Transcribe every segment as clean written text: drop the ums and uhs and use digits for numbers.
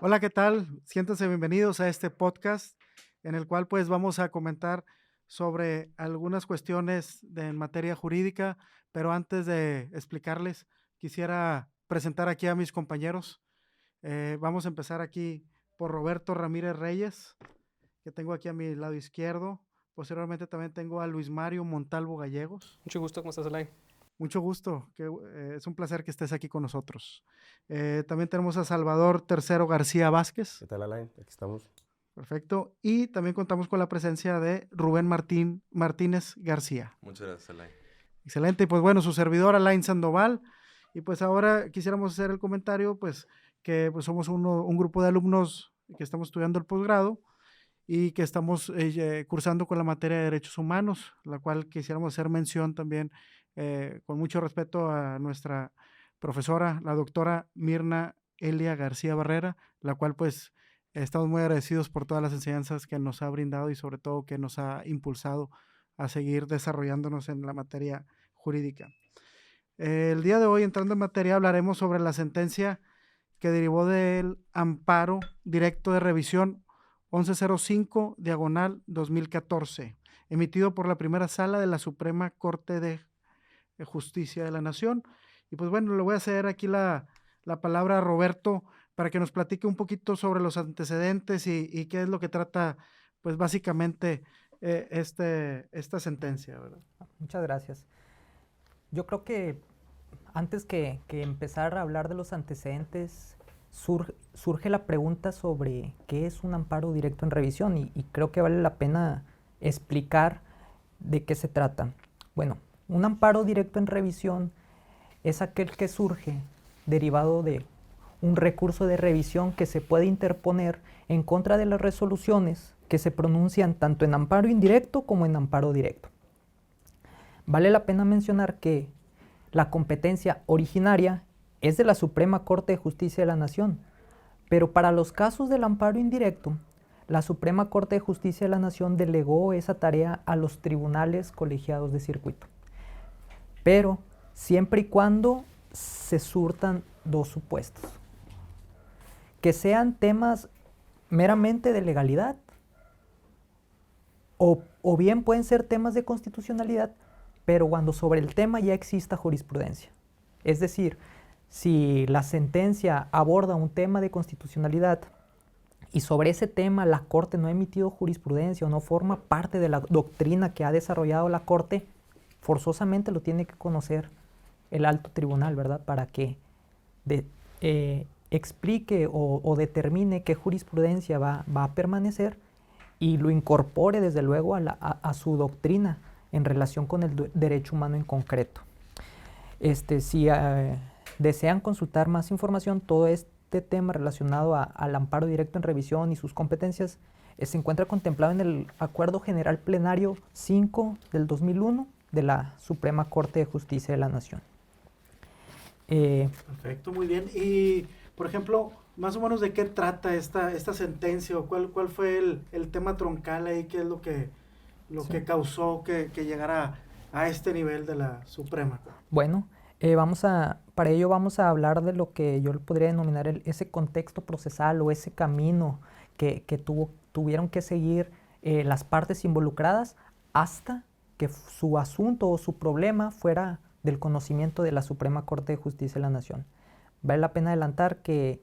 Hola, ¿qué tal? Siéntanse bienvenidos a este podcast en el cual pues vamos a comentar sobre algunas cuestiones en materia jurídica, pero antes de explicarles, quisiera presentar aquí a mis compañeros. Vamos a empezar aquí por Roberto Ramírez Reyes, que tengo aquí a mi lado izquierdo. Posteriormente también tengo a Luis Mario Montalvo Gallegos. Mucho gusto, ¿cómo estás, Alain? Mucho gusto, es un placer que estés aquí con nosotros. También tenemos a Salvador Tercero García Vázquez. ¿Qué tal, Alain? Aquí estamos. Perfecto. Y también contamos con la presencia de Rubén Martínez García. Muchas gracias, Alain. Excelente. Y pues bueno, su servidor Alain Sandoval. Y pues ahora quisiéramos hacer el comentario, pues que pues, somos un grupo de alumnos que estamos estudiando el posgrado y que estamos cursando con la materia de derechos humanos, la cual quisiéramos hacer mención también con mucho respeto a nuestra profesora, la doctora Mirna Elia García Barrera, la cual pues estamos muy agradecidos por todas las enseñanzas que nos ha brindado y sobre todo que nos ha impulsado a seguir desarrollándonos en la materia jurídica. El día de hoy, entrando en materia, hablaremos sobre la sentencia que derivó del amparo directo de revisión 1105 diagonal 2014, emitido por la primera sala de la Suprema Corte de Justicia de la Nación. Y pues bueno, le voy a ceder aquí la palabra a Roberto para que nos platique un poquito sobre los antecedentes y qué es lo que trata, pues básicamente, esta sentencia, ¿verdad? Muchas gracias. Yo creo que antes que empezar a hablar de los antecedentes, surge la pregunta sobre qué es un amparo directo en revisión y creo que vale la pena explicar de qué se trata. Bueno, un amparo directo en revisión es aquel que surge derivado de un recurso de revisión que se puede interponer en contra de las resoluciones que se pronuncian tanto en amparo indirecto como en amparo directo. Vale la pena mencionar que la competencia originaria es de la Suprema Corte de Justicia de la Nación, pero para los casos del amparo indirecto, la Suprema Corte de Justicia de la Nación delegó esa tarea a los tribunales colegiados de circuito. Pero siempre y cuando se surtan dos supuestos. Que sean temas meramente de legalidad o bien pueden ser temas de constitucionalidad, pero cuando sobre el tema ya exista jurisprudencia. Es decir, si la sentencia aborda un tema de constitucionalidad y sobre ese tema la Corte no ha emitido jurisprudencia o no forma parte de la doctrina que ha desarrollado la Corte, forzosamente lo tiene que conocer el alto tribunal, ¿verdad? Para que explique o determine qué jurisprudencia va a permanecer y lo incorpore desde luego a su doctrina en relación con el derecho humano en concreto. Si desean consultar más información, todo este tema relacionado al amparo directo en revisión y sus competencias se encuentra contemplado en el Acuerdo General Plenario 5 del 2001 de la Suprema Corte de Justicia de la Nación. Perfecto, muy bien. Y, por ejemplo, más o menos de qué trata esta sentencia o cuál fue el tema troncal ahí, qué es lo que causó que llegara a este nivel de la Suprema. Bueno, para ello vamos a hablar de lo que yo podría denominar ese contexto procesal o ese camino que tuvieron que seguir las partes involucradas hasta que su asunto o su problema fuera del conocimiento de la Suprema Corte de Justicia de la Nación. Vale la pena adelantar que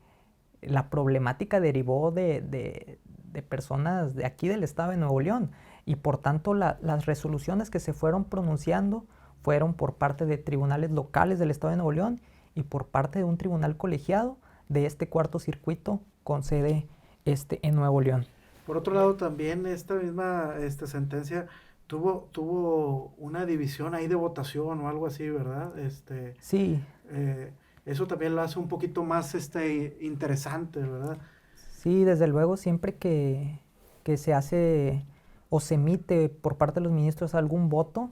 la problemática derivó de personas de aquí del estado de Nuevo León y por tanto las resoluciones que se fueron pronunciando fueron por parte de tribunales locales del estado de Nuevo León y por parte de un tribunal colegiado de este cuarto circuito con sede en Nuevo León. Por otro lado, también esta misma sentencia tuvo una división ahí de votación o algo así, ¿verdad? Sí. Eso también lo hace un poquito más interesante, ¿verdad? Sí, desde luego, siempre que se hace o se emite por parte de los ministros algún voto,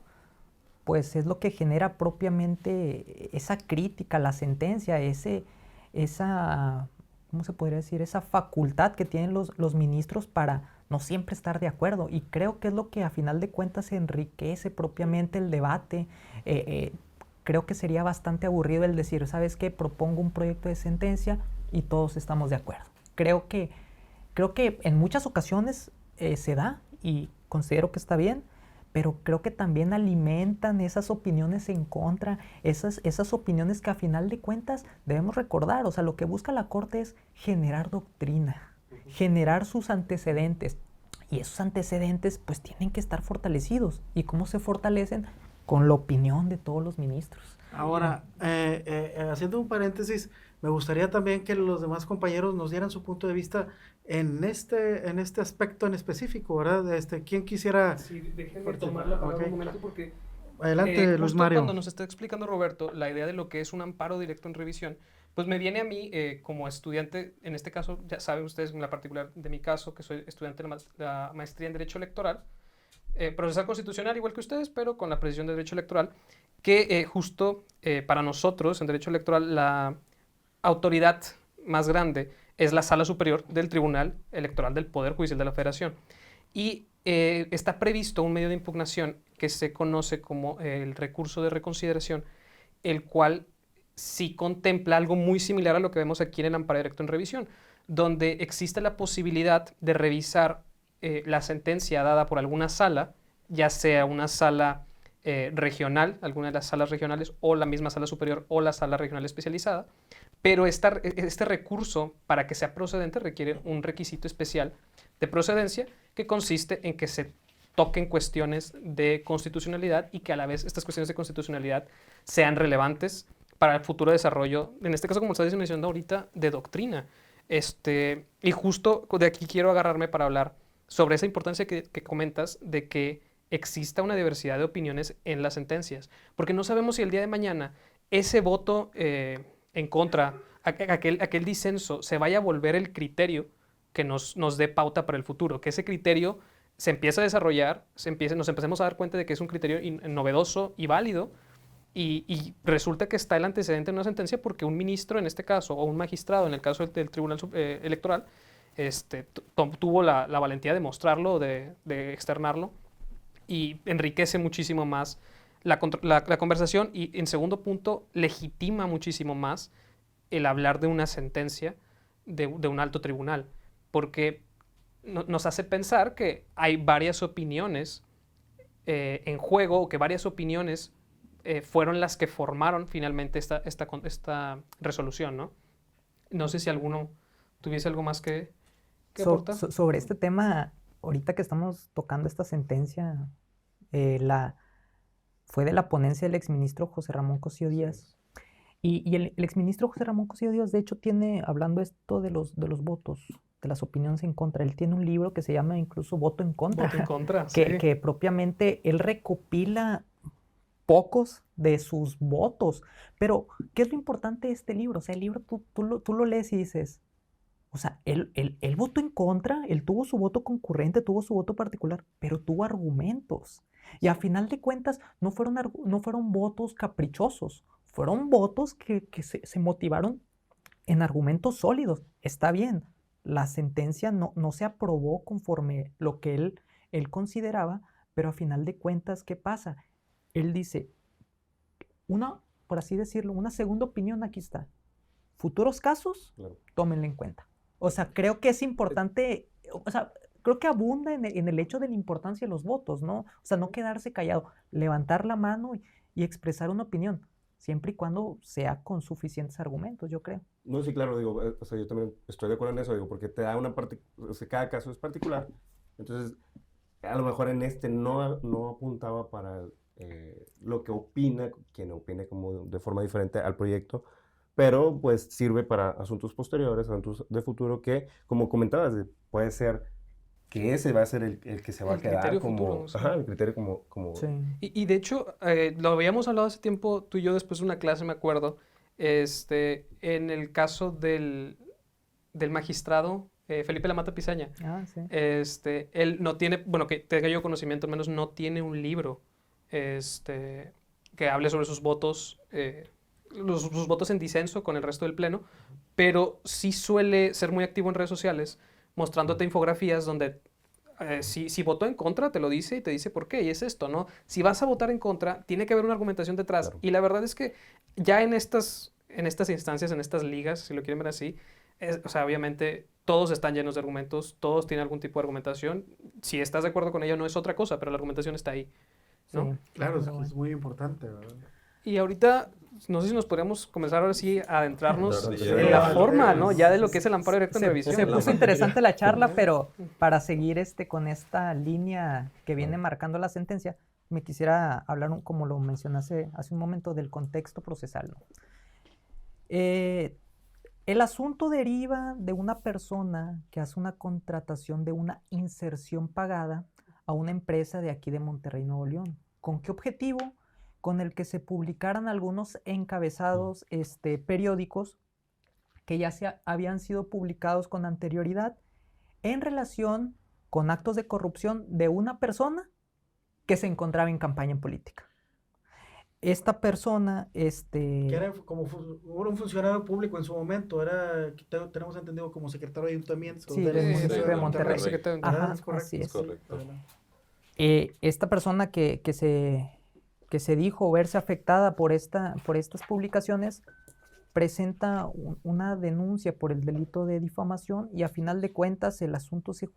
pues es lo que genera propiamente esa crítica a la sentencia, esa, ¿cómo se podría decir? Esa facultad que tienen los ministros para no siempre estar de acuerdo. Y creo que es lo que a final de cuentas enriquece propiamente el debate. Creo que sería bastante aburrido el decir, ¿sabes qué? Propongo un proyecto de sentencia y todos estamos de acuerdo. creo que en muchas ocasiones se da y considero que está bien, pero creo que también alimentan esas opiniones en contra, esas opiniones que a final de cuentas debemos recordar. O sea, lo que busca la Corte es generar doctrina, generar sus antecedentes. Y esos antecedentes pues tienen que estar fortalecidos. ¿Y cómo se fortalecen? Con la opinión de todos los ministros. Ahora, haciendo un paréntesis, me gustaría también que los demás compañeros nos dieran su punto de vista en este aspecto en específico, ¿verdad? ¿Quién quisiera? Sí, déjenme tomar la palabra un momento porque adelante, Luis justo Mario. cuando nos está explicando Roberto la idea de lo que es un amparo directo en revisión, pues me viene a mí como estudiante, en este caso, ya saben ustedes en la particular de mi caso, que soy estudiante de la maestría en Derecho Electoral, procesal constitucional igual que ustedes, pero con la precisión de Derecho Electoral, que justo para nosotros en Derecho Electoral la autoridad más grande es la Sala Superior del Tribunal Electoral del Poder Judicial de la Federación. Y está previsto un medio de impugnación que se conoce como el recurso de reconsideración, el cual sí contempla algo muy similar a lo que vemos aquí en el amparo directo en revisión, donde existe la posibilidad de revisar la sentencia dada por alguna sala, ya sea una sala regional, alguna de las salas regionales, o la misma sala superior o la sala regional especializada, pero este recurso, para que sea procedente, requiere un requisito especial de procedencia que consiste en que se toquen cuestiones de constitucionalidad y que a la vez estas cuestiones de constitucionalidad sean relevantes para el futuro desarrollo, en este caso, como estás mencionando ahorita, de doctrina. Y justo de aquí quiero agarrarme para hablar sobre esa importancia que comentas de que exista una diversidad de opiniones en las sentencias, porque no sabemos si el día de mañana ese voto en contra, aquel disenso, se vaya a volver el criterio que nos dé pauta para el futuro, que ese criterio se empiece a desarrollar, nos empecemos a dar cuenta de que es un criterio novedoso y válido, y resulta que está el antecedente en una sentencia porque un ministro, en este caso, o un magistrado, en el caso del Tribunal Electoral, tuvo la valentía de mostrarlo, de externarlo, y enriquece muchísimo más la conversación, y en segundo punto, legitima muchísimo más el hablar de una sentencia de un alto tribunal, porque nos hace pensar que hay varias opiniones en juego, o que varias opiniones fueron las que formaron finalmente esta resolución, ¿no? No sé si alguno tuviese algo más que aportar. Sobre este tema, ahorita que estamos tocando esta sentencia, fue de la ponencia del exministro José Ramón Cosío Díaz. Y el exministro José Ramón Cosío Díaz, de hecho, hablando esto de los votos, de las opiniones en contra, él tiene un libro que se llama incluso Voto en Contra. Voto en Contra, que propiamente él recopila pocos de sus votos. Pero, ¿qué es lo importante de este libro? O sea, el libro tú lo lees y dices, o sea, él votó en contra, él tuvo su voto concurrente, tuvo su voto particular, pero tuvo argumentos. Y a final de cuentas no fueron votos caprichosos, fueron votos que se motivaron en argumentos sólidos. Está bien, la sentencia no se aprobó conforme lo que él consideraba, pero a final de cuentas, ¿qué pasa? Él dice, por así decirlo, una segunda opinión aquí está. Futuros casos, claro, tómenla en cuenta. O sea, creo que es importante, o sea, creo que abunda en el hecho de la importancia de los votos, ¿no? O sea, no quedarse callado, levantar la mano y expresar una opinión, siempre y cuando sea con suficientes argumentos, yo creo. No, sí, claro, digo, o sea, yo también estoy de acuerdo en eso, digo, porque te da una parte, o sea, cada caso es particular, entonces, a lo mejor en no apuntaba para lo que opina, quien opine como de forma diferente al proyecto, pero pues sirve para asuntos posteriores, asuntos de futuro que, como comentabas, puede ser que ese va a ser el que se va a quedar como futuro, sí. el criterio como Sí. Y de hecho, lo habíamos hablado hace tiempo, tú y yo, después de una clase, me acuerdo, en el caso del magistrado Felipe Lamata Pizaña. Sí. Él no tiene, bueno, que tenga yo conocimiento, al menos no tiene un libro que hable sobre sus votos, sus votos en disenso con el resto del pleno, pero sí suele ser muy activo en redes sociales, mostrándote infografías donde si votó en contra, te lo dice y te dice por qué, y es esto, ¿no? Si vas a votar en contra, tiene que haber una argumentación detrás. Claro. Y la verdad es que ya en estas instancias, en estas ligas, si lo quieren ver así, o sea, obviamente todos están llenos de argumentos, todos tienen algún tipo de argumentación. Si estás de acuerdo con ella no es otra cosa, pero la argumentación está ahí, ¿no? Sí, Claro, pero es muy importante, ¿verdad? Y ahorita, no sé si nos podríamos comenzar ahora sí a adentrarnos Sí, en la sí, forma, sí, ¿no? sí, Ya de sí, lo que es el amparo directo en Se revisión. puso interesante la charla, pero para seguir con esta línea que viene marcando la sentencia, me quisiera hablar, como lo mencionaste hace un momento, del contexto procesal, ¿no? El asunto deriva de una persona que hace una contratación de una inserción pagada a una empresa de aquí de Monterrey, Nuevo León. ¿Con qué objetivo? Con el que se publicaran algunos encabezados periódicos que ya habían sido publicados con anterioridad en relación con actos de corrupción de una persona que se encontraba en campaña política. Esta persona, Que era como un funcionario público en su momento, tenemos entendido como secretario de ayuntamiento Sí, del del municipio municipio de Monterrey. Secretario de Ajá, ¿verdad? ¿Es correcto? así es. Correcto. Adelante. Esta persona que se dijo verse afectada por estas publicaciones presenta una denuncia por el delito de difamación y a final de cuentas el asunto se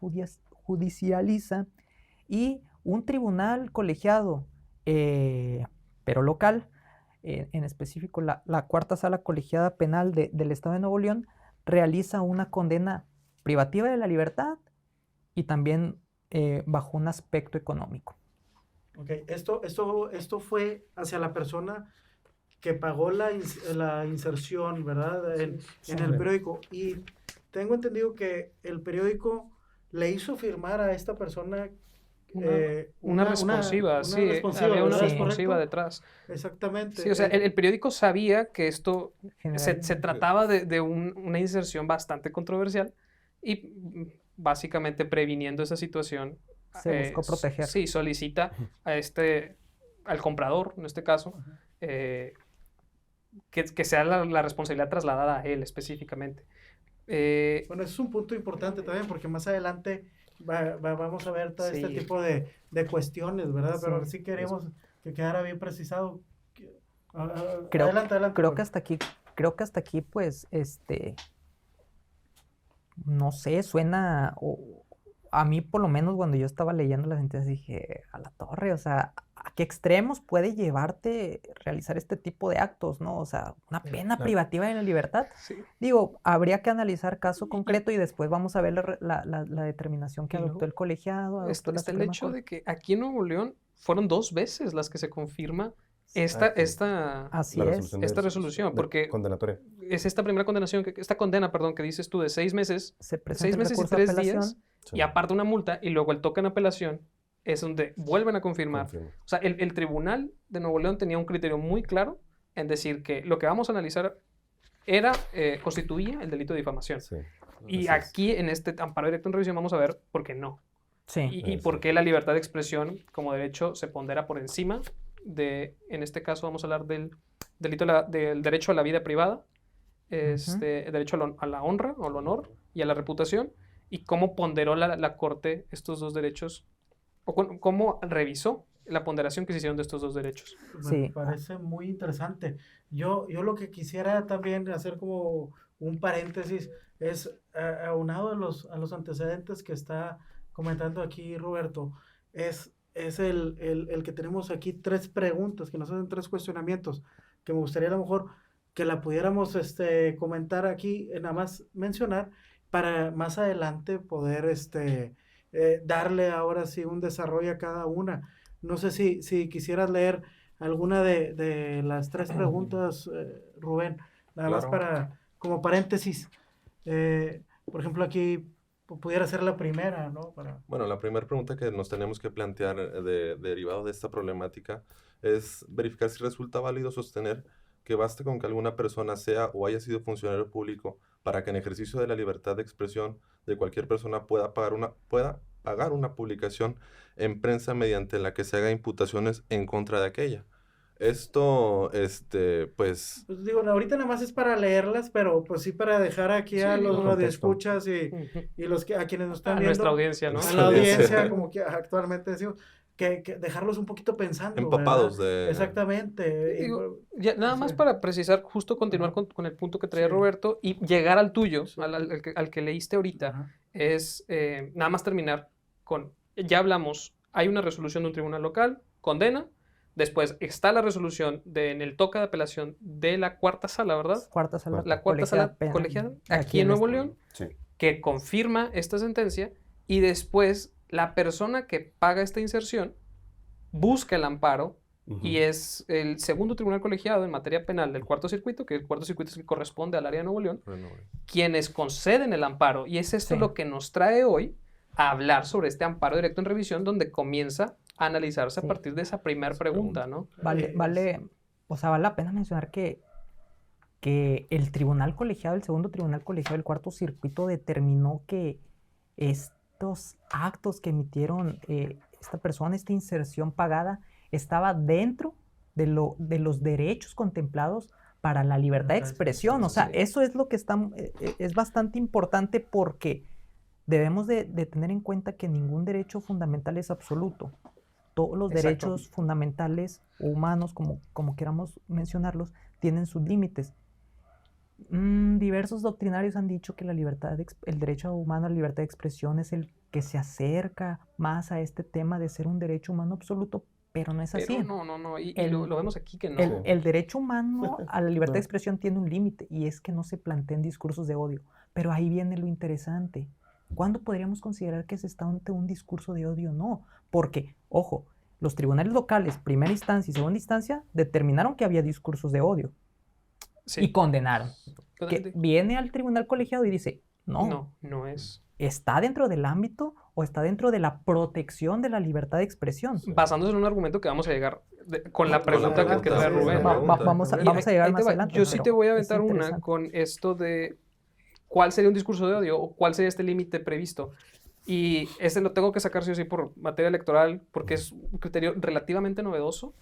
judicializa y un tribunal colegiado, pero local, en específico la Cuarta Sala Colegiada Penal del Estado de Nuevo León, realiza una condena privativa de la libertad y también bajo un aspecto económico. Ok, esto fue hacia la persona que pagó la inserción, ¿verdad? En el periódico. Y tengo entendido que el periódico le hizo firmar a esta persona Una responsiva, sí, había una ¿verdad? ¿Es responsiva correcto? detrás. Exactamente. Sí, o sea, el periódico sabía que esto se Generalmente. trataba de una inserción bastante controversial y básicamente previniendo esa situación Se buscó proteger. Sí, solicita al comprador, en este caso, que sea la responsabilidad trasladada a él específicamente. Bueno, eso es un punto importante también porque más adelante vamos a ver todo Sí. este tipo de cuestiones, ¿verdad? Sí. Pero sí queremos que quedara bien precisado. Creo Adelante. que Juan. hasta aquí, pues, no sé, suena, a mí por lo menos cuando yo estaba leyendo la sentencia dije, a la torre, o sea, ¿a qué extremos puede llevarte realizar este tipo de actos, no? O sea, una pena privativa de la libertad. Sí. Digo, habría que analizar caso concreto y después vamos a ver la determinación que Y luego adoptó el colegiado, adoptó la Está el Suprema hecho Corte. de que aquí en Nuevo León fueron 2 veces las que se confirma esta Así La es. resolución esta resolución, porque condenatoria. es esta primera condenación, esta condena, perdón, que dices tú de 6 meses, Se presenta 6 el meses y recurso de 3 días, apelación. Sí. y aparte una multa, y luego el toque en apelación, es donde vuelven a confirmar. Confirmo. O sea, el tribunal de Nuevo León tenía un criterio muy claro en decir que lo que vamos a analizar constituía el delito de difamación. Sí. Y Así es. aquí, en este amparo directo en revisión, vamos a ver por qué no. Sí. Y por qué la libertad de expresión como derecho se pondera por encima en este caso vamos a hablar del delito del derecho a la vida privada, el derecho a la honra o al honor y a la reputación, y cómo ponderó la Corte estos dos derechos, o cómo revisó la ponderación que se hicieron de estos dos derechos. Sí. Me parece muy interesante. Yo lo que quisiera también hacer como un paréntesis es, aunado a los antecedentes que está comentando aquí Roberto, es el que tenemos aquí 3 preguntas, que nos hacen 3 cuestionamientos, que me gustaría a lo mejor que la pudiéramos comentar aquí, nada más mencionar, para más adelante poder darle ahora sí un desarrollo a cada una. No sé si quisieras leer alguna de las 3 preguntas, Rubén, nada más como paréntesis. Por ejemplo, aquí pudiera ser la primera, ¿no? Bueno, la primera pregunta que nos tenemos que plantear derivado de esta problemática es verificar si resulta válido sostener que basta con que alguna persona sea o haya sido funcionario público para que en ejercicio de la libertad de expresión de cualquier persona pueda pagar una publicación en prensa mediante la que se haga imputaciones en contra de aquella. Esto, pues... Pues digo, ahorita nada más es para leerlas, pero pues sí para dejar aquí a los radioescuchas y a quienes nos están a viendo. nuestra audiencia, ¿no? A la audiencia, como que actualmente decimos, que dejarlos un poquito pensando, Empapados ¿verdad? de... Exactamente. Y Digo, nada más sí. para precisar, justo continuar Ajá. con el punto que traía Sí. Roberto y llegar al tuyo, Sí. al que leíste ahorita, Ajá. es nada más terminar con, ya hablamos, hay una resolución de un tribunal local, condena, después está la resolución en el toque de apelación de la cuarta sala, ¿verdad? Cuarta sala La cuarta sala penal, colegiada, aquí aquí en Nuevo este- León, Sí. que confirma esta sentencia y después la persona que paga esta inserción busca el amparo y es el segundo tribunal colegiado en materia penal del cuarto circuito, que el cuarto circuito es el que corresponde al área de Nuevo León, quienes conceden el amparo. Y es esto Sí. lo que nos trae hoy a hablar sobre este amparo directo en revisión, donde comienza a analizarse a Sí. partir de esa primera pregunta, ¿no? Vale la pena mencionar que el tribunal colegiado, el segundo tribunal colegiado del cuarto circuito determinó que estos actos que emitieron esta persona, esta inserción pagada, estaba dentro de los derechos contemplados para la libertad de expresión. O sea, Sí. eso es lo que es bastante importante porque debemos de tener en cuenta que ningún derecho fundamental es absoluto. Todos los Exacto. derechos fundamentales o humanos, como queramos mencionarlos, tienen sus límites. Diversos doctrinarios han dicho que el derecho humano a la libertad de expresión es el que se acerca más a este tema de ser un derecho humano absoluto, pero no es así. Pero no, y El- lo vemos aquí que no. El derecho humano a la libertad de expresión tiene un límite y es que no se planteen discursos de odio. Pero ahí viene lo interesante. ¿Cuándo podríamos considerar que se está ante un discurso de odio? No, porque, ojo, los tribunales locales, primera instancia y segunda instancia, determinaron que había discursos de odio Sí. y condenaron. Que viene al tribunal colegiado y dice, No es. ¿está dentro del ámbito o está dentro de la protección de la libertad de expresión? Basándose en un argumento que vamos a llegar con la pregunta adelante, que trae sí, Rubén. Vamos a Y llegar ahí te más va. adelante. Yo sí pero te voy a es aventar una interesante. con esto de cuál sería un discurso de odio o cuál sería este límite previsto. Y este lo tengo que sacar sí o sí por materia electoral porque es un criterio relativamente novedoso.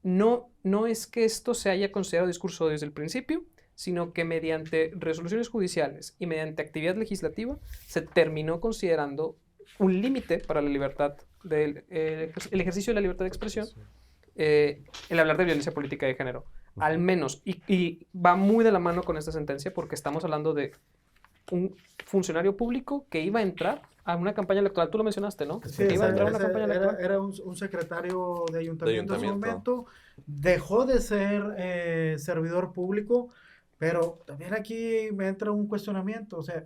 No es que esto se haya considerado discurso desde el principio, sino que mediante resoluciones judiciales y mediante actividad legislativa se terminó considerando un límite para la libertad el ejercicio de la libertad de expresión, el hablar de violencia política de género. Al menos, y va muy de la mano con esta sentencia porque estamos hablando de un funcionario público que iba a entrar a una campaña electoral. Tú lo mencionaste, ¿no? Sí, Que iba a entrar a una campaña electoral. era un secretario de ayuntamiento en su ayuntamiento. momento, dejó de ser servidor público, pero también aquí me entra un cuestionamiento, o sea,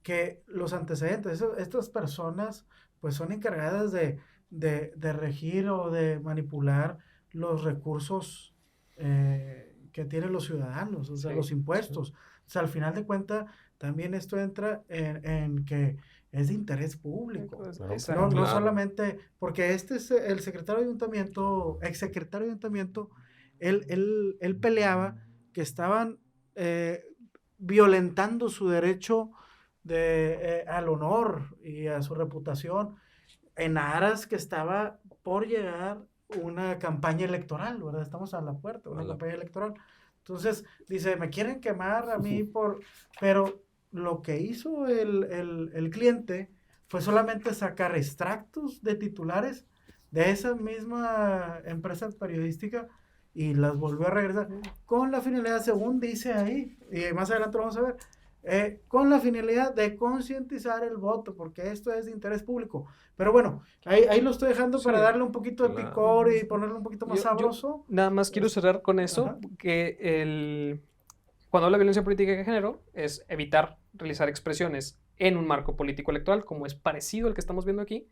que los antecedentes, estas personas pues son encargadas de regir o de manipular los recursos que tienen los ciudadanos, o sea, Sí, los impuestos. O sea, al final de cuentas, también esto entra en que es de interés público. Exacto. No Claro. solamente, porque este es el secretario de ayuntamiento, exsecretario de ayuntamiento, él peleaba que estaban violentando su derecho al honor y a su reputación en aras que estaba por llegar una campaña electoral, ¿verdad? Estamos a la puerta de una campaña electoral. Entonces, dice, me quieren quemar a mí pero lo que hizo el cliente fue solamente sacar extractos de titulares de esa misma empresa periodística y las volvió a regresar con la finalidad, según dice ahí, y más adelante lo vamos a ver, con la finalidad de concientizar el voto, porque esto es de interés público. Pero bueno, ahí lo estoy dejando para darle un poquito de picor y ponerlo un poquito más sabroso. Nada más quiero cerrar con eso, Ajá. que cuando habla de violencia política de género es evitar realizar expresiones en un marco político electoral, como es parecido al que estamos viendo aquí,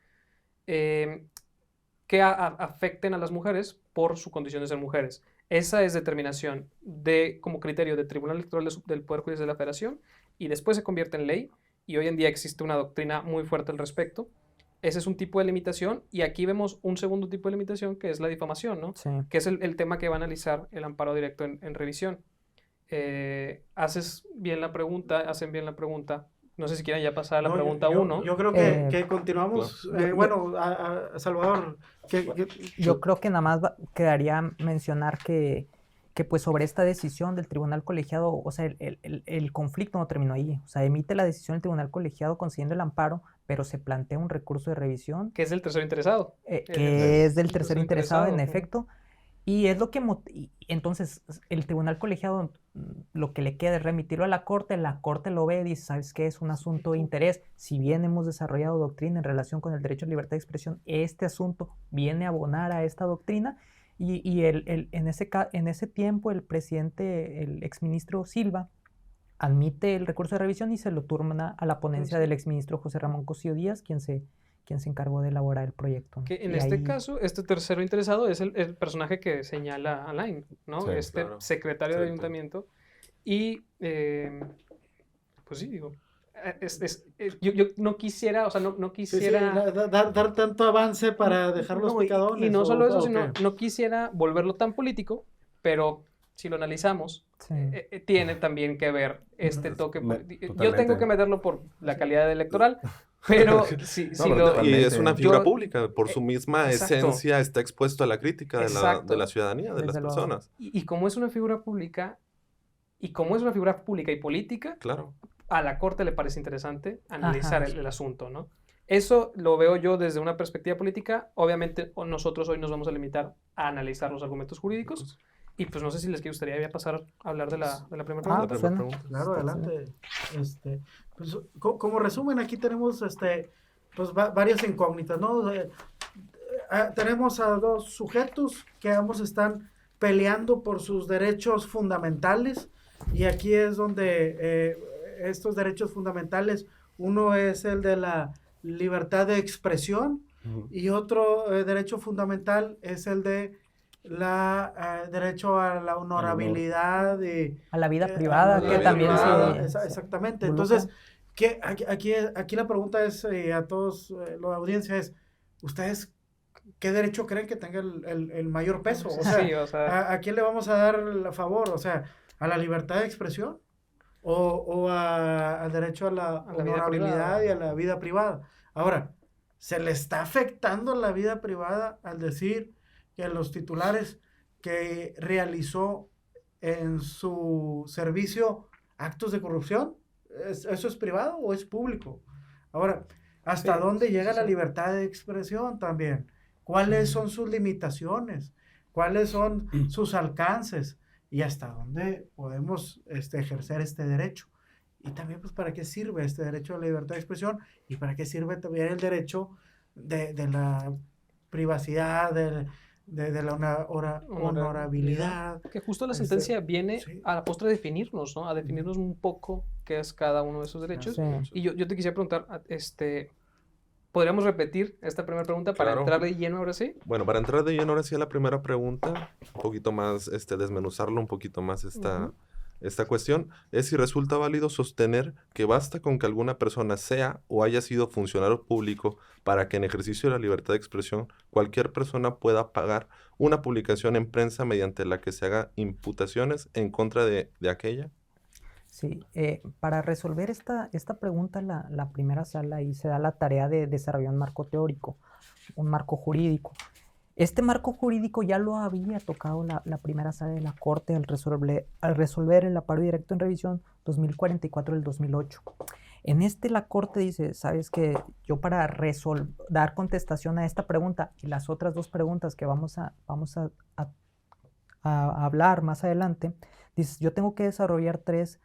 que afecten a las mujeres por su condición de ser mujeres. Esa es determinación como criterio del Tribunal Electoral del Poder Judicial de la Federación y después se convierte en ley y hoy en día existe una doctrina muy fuerte al respecto. Ese es un tipo de limitación y aquí vemos un segundo tipo de limitación que es la difamación, ¿no? Sí. Que es el tema que va a analizar el amparo directo en revisión. Hacen bien la pregunta. No sé si quieren ya pasar a la pregunta 1. Yo creo que continuamos. Bueno, a Salvador. Yo creo que nada más quedaría mencionar que pues sobre esta decisión del tribunal colegiado, o sea, el conflicto no terminó ahí. O sea, emite la decisión del tribunal colegiado concediendo el amparo, pero se plantea un recurso de revisión Que es el tercero interesado. que es del tercero interesado, en ujú. efecto, y es lo que entonces el tribunal colegiado lo que le queda es remitirlo a la corte lo ve y dice, ¿sabes qué? Es un asunto de interés. Si bien hemos desarrollado doctrina en relación con el derecho a libertad de expresión, este asunto viene a abonar a esta doctrina y en ese tiempo el presidente, el exministro Silva, admite el recurso de revisión y se lo turna a la ponencia Sí. del exministro José Ramón Cosío Díaz, quien se encargó de elaborar el proyecto, ¿no? Que en Y este ahí- caso, este tercero interesado es el personaje que señala Alain, ¿no? Sí, este claro. secretario de Exacto. ayuntamiento. Y, pues sí, digo, yo no quisiera, o sea, no Sí, sí, quisiera... dar tanto avance para dejarlos No, picadones. y no solo eso, ¿o sino qué? no quisiera volverlo tan político, pero si lo analizamos, Sí. tiene también que ver este Pues, toque. Yo totalmente. tengo que meterlo por la calidad electoral, pero si No, si pero lo... totalmente. Y es una figura Yo- pública, por su misma exacto. esencia está expuesto a la crítica de Exacto. la ciudadanía, de las Desde luego. personas. Y como es una figura pública, y política, Claro. a la Corte le parece interesante analizar Ajá. el asunto, ¿no? Eso lo veo yo desde una perspectiva política. Obviamente, nosotros hoy nos vamos a limitar a analizar los argumentos jurídicos. Y pues no sé si les gustaría ya pasar a hablar de la primera pregunta. Ah, La pues primera suena. pregunta. Claro, adelante. Pues, como resumen, aquí tenemos pues, varias incógnitas, ¿no? Tenemos a dos sujetos que ambos están peleando por sus derechos fundamentales, y aquí es donde estos derechos fundamentales, uno es el de la libertad de expresión, Ujú. y otro derecho fundamental es el de derecho a la honorabilidad y A la vida a privada, la que vida también privada, se exactamente. involucra. Entonces, aquí la pregunta es a todos, la audiencia es, ¿ustedes qué derecho creen que tenga el mayor peso? O sea, Sí, o sea, ¿a quién le vamos a dar a favor? O sea, ¿a la libertad de expresión? ¿O al derecho a la A la vida honorabilidad privada. y a la vida privada? Ahora, ¿se le está afectando la vida privada al decir que los titulares que realizó en su servicio actos de corrupción, eso es privado o es público? Ahora, ¿hasta Sí, dónde sí, llega sí, la sí. libertad de expresión también? ¿Cuáles son sus limitaciones? ¿Cuáles son sus alcances? ¿Y hasta dónde podemos ejercer este derecho? Y también, pues, ¿para qué sirve este derecho a la libertad de expresión? ¿Y para qué sirve también el derecho de la privacidad, de la honorabilidad? Que justo la Este, sentencia viene sí. a la postre a definirnos, ¿no? A definirnos un poco qué es cada uno de esos derechos. Sí. Y yo te quisiera preguntar, ¿podríamos repetir esta primera pregunta para Claro. entrar de lleno ahora sí? Bueno, para entrar de lleno ahora sí a la primera pregunta, un poquito más, desmenuzarlo un poquito más Ujú. esta cuestión, es si resulta válido sostener que basta con que alguna persona sea o haya sido funcionario público para que en ejercicio de la libertad de expresión cualquier persona pueda pagar una publicación en prensa mediante la que se haga imputaciones en contra de aquella. Sí, para resolver esta pregunta, la primera sala ahí se da la tarea de desarrollar un marco teórico, un marco jurídico. Este marco jurídico ya lo había tocado la primera sala de la Corte al resolver el amparo directo en revisión 2044 del 2008. En la Corte dice, sabes que yo para dar contestación a esta pregunta y las otras dos preguntas que vamos a hablar más adelante, dices, yo tengo que desarrollar tres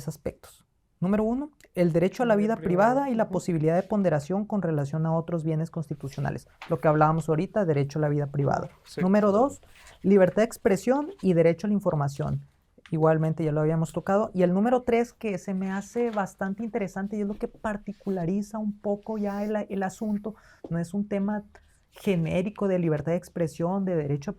aspectos. Número uno, el derecho a la vida privada y la posibilidad de ponderación con relación a otros bienes constitucionales. Lo que hablábamos ahorita, derecho a la vida privada. Sí. Número dos, libertad de expresión y derecho a la información. Igualmente ya lo habíamos tocado. Y el número tres, que se me hace bastante interesante y es lo que particulariza un poco ya el asunto, no es un tema genérico de libertad de expresión, de derecho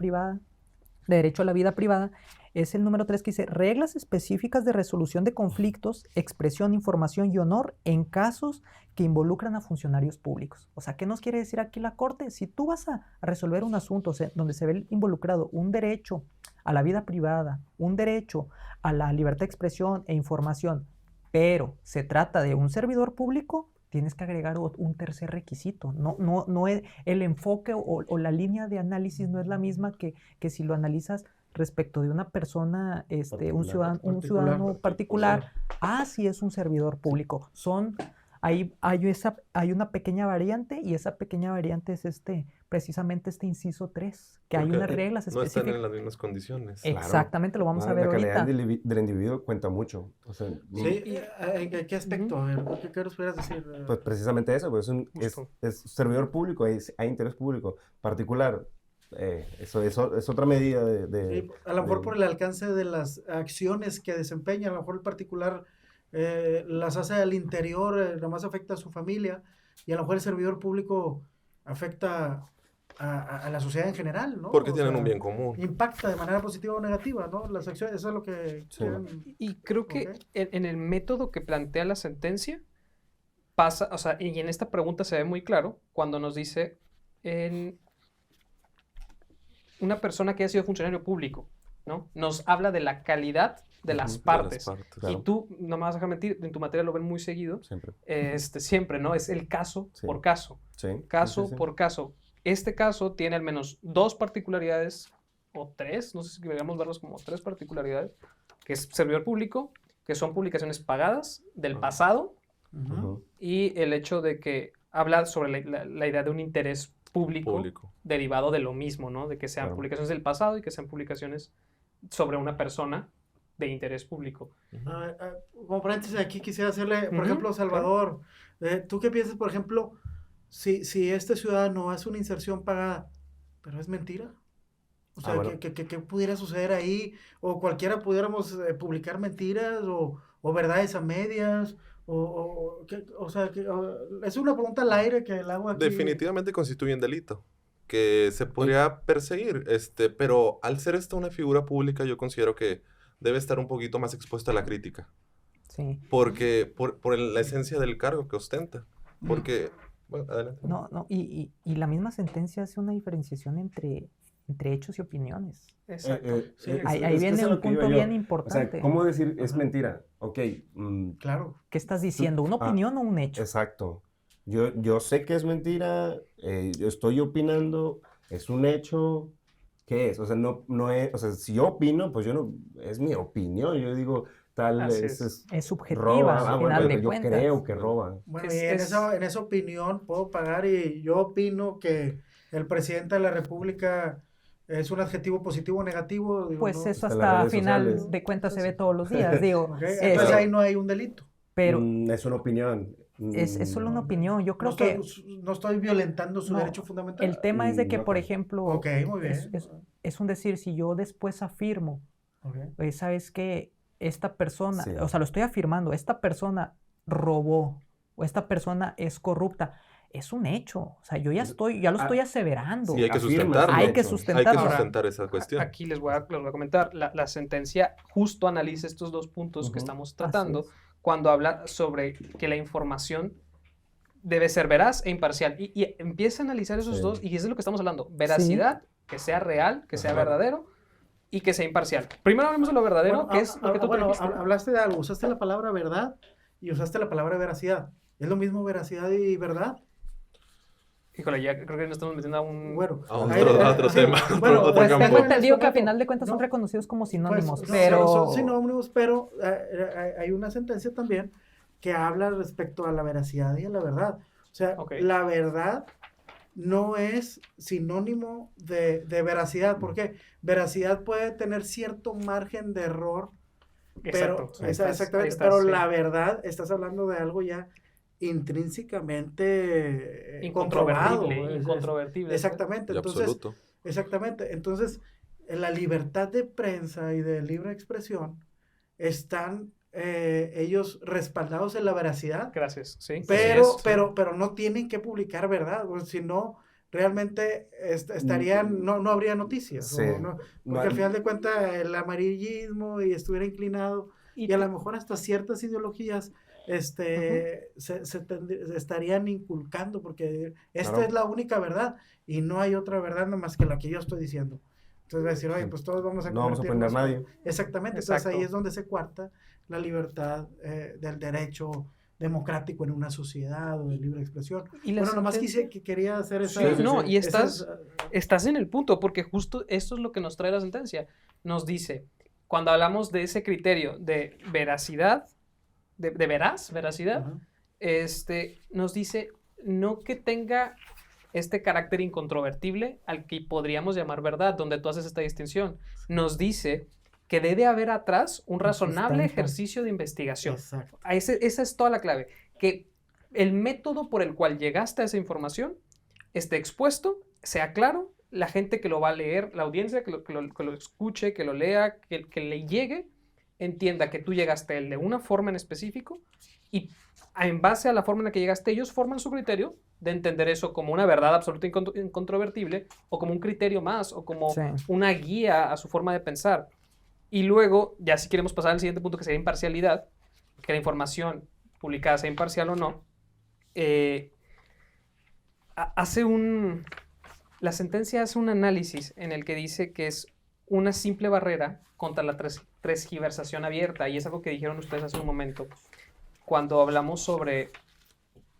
a la vida privada, es el número 3 que dice reglas específicas de resolución de conflictos, expresión, información y honor en casos que involucran a funcionarios públicos. O sea, ¿qué nos quiere decir aquí la Corte? Si tú vas a resolver un asunto donde se ve involucrado un derecho a la vida privada, un derecho a la libertad de expresión e información, pero se trata de un servidor público, tienes que agregar un tercer requisito. No es, el enfoque o la línea de análisis no es la misma que si lo analizas respecto de una persona, un ciudadano particular, sí es un servidor público. Son hay una pequeña variante y esa pequeña variante es precisamente este inciso 3, que hay Porque unas reglas no están específicas. en las mismas condiciones. Claro. Exactamente, lo vamos a ver La calidad ahorita. del individuo cuenta mucho. O sea, Sí, ¿en qué aspecto? A ver, ¿qué nos pudieras decir? pues precisamente eso, pues Justo. es servidor público, hay interés público particular. Eso es otra medida Sí, a lo mejor por el alcance de las acciones que desempeña, a lo mejor el particular las hace al interior, nada más afecta a su familia, y a lo mejor el servidor público afecta a la sociedad en general, ¿no? Porque O tienen sea, un bien común. impacta de manera positiva o negativa, ¿no? Las acciones, eso es lo que Sí. quieren. Y creo que Ok. en el método que plantea la sentencia pasa, o sea, y en esta pregunta se ve muy claro cuando nos dice en una persona que ha sido funcionario público, ¿no? Nos habla de la calidad de las Ujú, partes. claro. Y tú, no me vas a dejar mentir, en tu materia lo ven muy seguido, Siempre. siempre, ¿no? Es el caso Sí. por caso, Sí. caso sí, sí. por caso. Este caso tiene al menos 2 particularidades, o 3, no sé si deberíamos verlos como 3 particularidades, que es servidor público, que son publicaciones pagadas del Ah. pasado, Ujú. Ujú. y el hecho de que habla sobre la idea de un interés público derivado de lo mismo, ¿no? De que sean Claro. publicaciones del pasado y que sean publicaciones sobre una persona de interés público. Como paréntesis, aquí quisiera hacerle, por Ujú, ejemplo, Salvador, ¿tú qué piensas, por ejemplo, si este ciudadano hace una inserción pagada, pero es mentira? O sea, bueno. ¿qué pudiera suceder ahí? O cualquiera pudiéramos publicar mentiras o verdades a medias, es una pregunta al aire que le hago aquí. Definitivamente constituye un delito que se podría perseguir, pero al ser esta una figura pública, yo considero que debe estar un poquito más expuesta a la crítica, Sí. porque por la esencia del cargo que ostenta. Porque, bueno, adelante. No, y la misma sentencia hace una diferenciación entre hechos y opiniones. Exacto. Sí, Ahí es que viene eso es un lo que iba punto yo. bien O sea, importante. ¿cómo decir es Ajá. mentira? Ok, Claro. ¿Qué estás diciendo? ¿Una opinión o un hecho? exacto. Yo sé que es mentira, yo estoy opinando, es un hecho, ¿qué es? O sea, no es, o sea, si yo opino, pues yo no, es mi opinión, yo digo, tal Así Es subjetiva, roba, al bueno, final pero de yo cuentas. creo que roba. Bueno, Es- y en es- esa opinión puedo pagar y yo opino que el presidente de la República es un adjetivo positivo o negativo. Digo, Pues no. eso Hasta las hasta redes final sociales. de cuentas se ve todos los días, digo. Ok, entonces Pero- ahí no hay un delito. Pero Es una opinión. es solo una opinión. Yo creo No que estoy violentando su No, derecho fundamental. el tema es de que, No por creo. ejemplo, Ok, muy bien. es un decir, si yo después afirmo, Ok. ¿sabes qué? Esta persona, Sí. o sea, lo estoy afirmando, esta persona robó o esta persona es corrupta. Es un hecho. O sea, yo ya lo estoy aseverando. Y hay que Afirma, sustentarlo. Hay que hecho. sustentarlo. Hay que Ahora, sustentar esa cuestión. Aquí les voy a comentar. La sentencia justo analiza estos 2 puntos que Ujú. estamos tratando es. cuando habla sobre que la información debe ser veraz e imparcial. Y empieza a analizar esos Sí. 2 y es de lo que estamos hablando. Veracidad, que sea real, que sea Ajá. verdadero y que sea imparcial. Primero hablemos de lo verdadero, Bueno, que es lo que tú bueno, dijiste. hablaste de algo, usaste la palabra verdad y usaste la palabra veracidad. ¿Es lo mismo veracidad y verdad? Híjole, ya creo que nos estamos metiendo a un... Bueno, A otro- ahí- a otro sí, tema, bueno, otro Pues campo. tengo en entendido este que a momento- final de cuentas son no, reconocidos como pues, sinónimos, no, pero... son sinónimos, pero hay una sentencia también que habla respecto a la veracidad y a la verdad. O sea, Ok. la verdad no es sinónimo de veracidad. ¿Por qué? Veracidad puede tener cierto margen de error, pero, Exacto. exactamente, pero la verdad, estás hablando de algo ya intrínsecamente comprobado. Incontrovertible. Incontrovertible. Exactamente. De Entonces, absoluto. exactamente. Entonces, la libertad de prensa y de libre expresión están ellos respaldados en la veracidad, Gracias. Sí. pero, así es. pero no tienen que publicar verdad, o si no, realmente estarían, no habría noticias, Sí. o no, porque al final de cuentas el amarillismo y estuviera inclinado, y a lo mejor hasta ciertas ideologías se estarían inculcando, porque esta Claro. es la única verdad, y no hay otra verdad nada más que la que yo estoy diciendo. Entonces va a decir, oye, pues todos vamos a No vamos a ofender a convertirnos nadie. Exactamente, entonces ahí Exacto. es donde se cuarta la libertad del derecho democrático en una sociedad o de libre expresión. Y la Bueno, nomás sentencia- quería hacer esa... Sí, no, y estás- esas, Estás en el punto, porque justo esto es lo que nos trae la sentencia. Nos dice, cuando hablamos de ese criterio de veracidad, de veracidad, ajá. nos dice no que tenga este carácter incontrovertible al que podríamos llamar verdad, donde tú haces esta distinción. Nos dice que debe haber atrás un razonable sustento. ejercicio de investigación. Exacto. Esa es toda la clave. Que el método por el cual llegaste a esa información esté expuesto, sea claro, la gente que lo va a leer, la audiencia que lo escuche, que lo lea, que le llegue, entienda que tú llegaste a él de una forma en específico y en base a la forma en la que llegaste, ellos forman su criterio de entender eso como una verdad absoluta incontrovertible o como un criterio más o como Sí. una guía a su forma de pensar. Y luego, ya si queremos pasar al siguiente punto, que sería imparcialidad, que la información publicada sea imparcial o no, la sentencia hace un análisis en el que dice que es una simple barrera contra la tergiversación abierta, y es algo que dijeron ustedes hace un momento, cuando hablamos sobre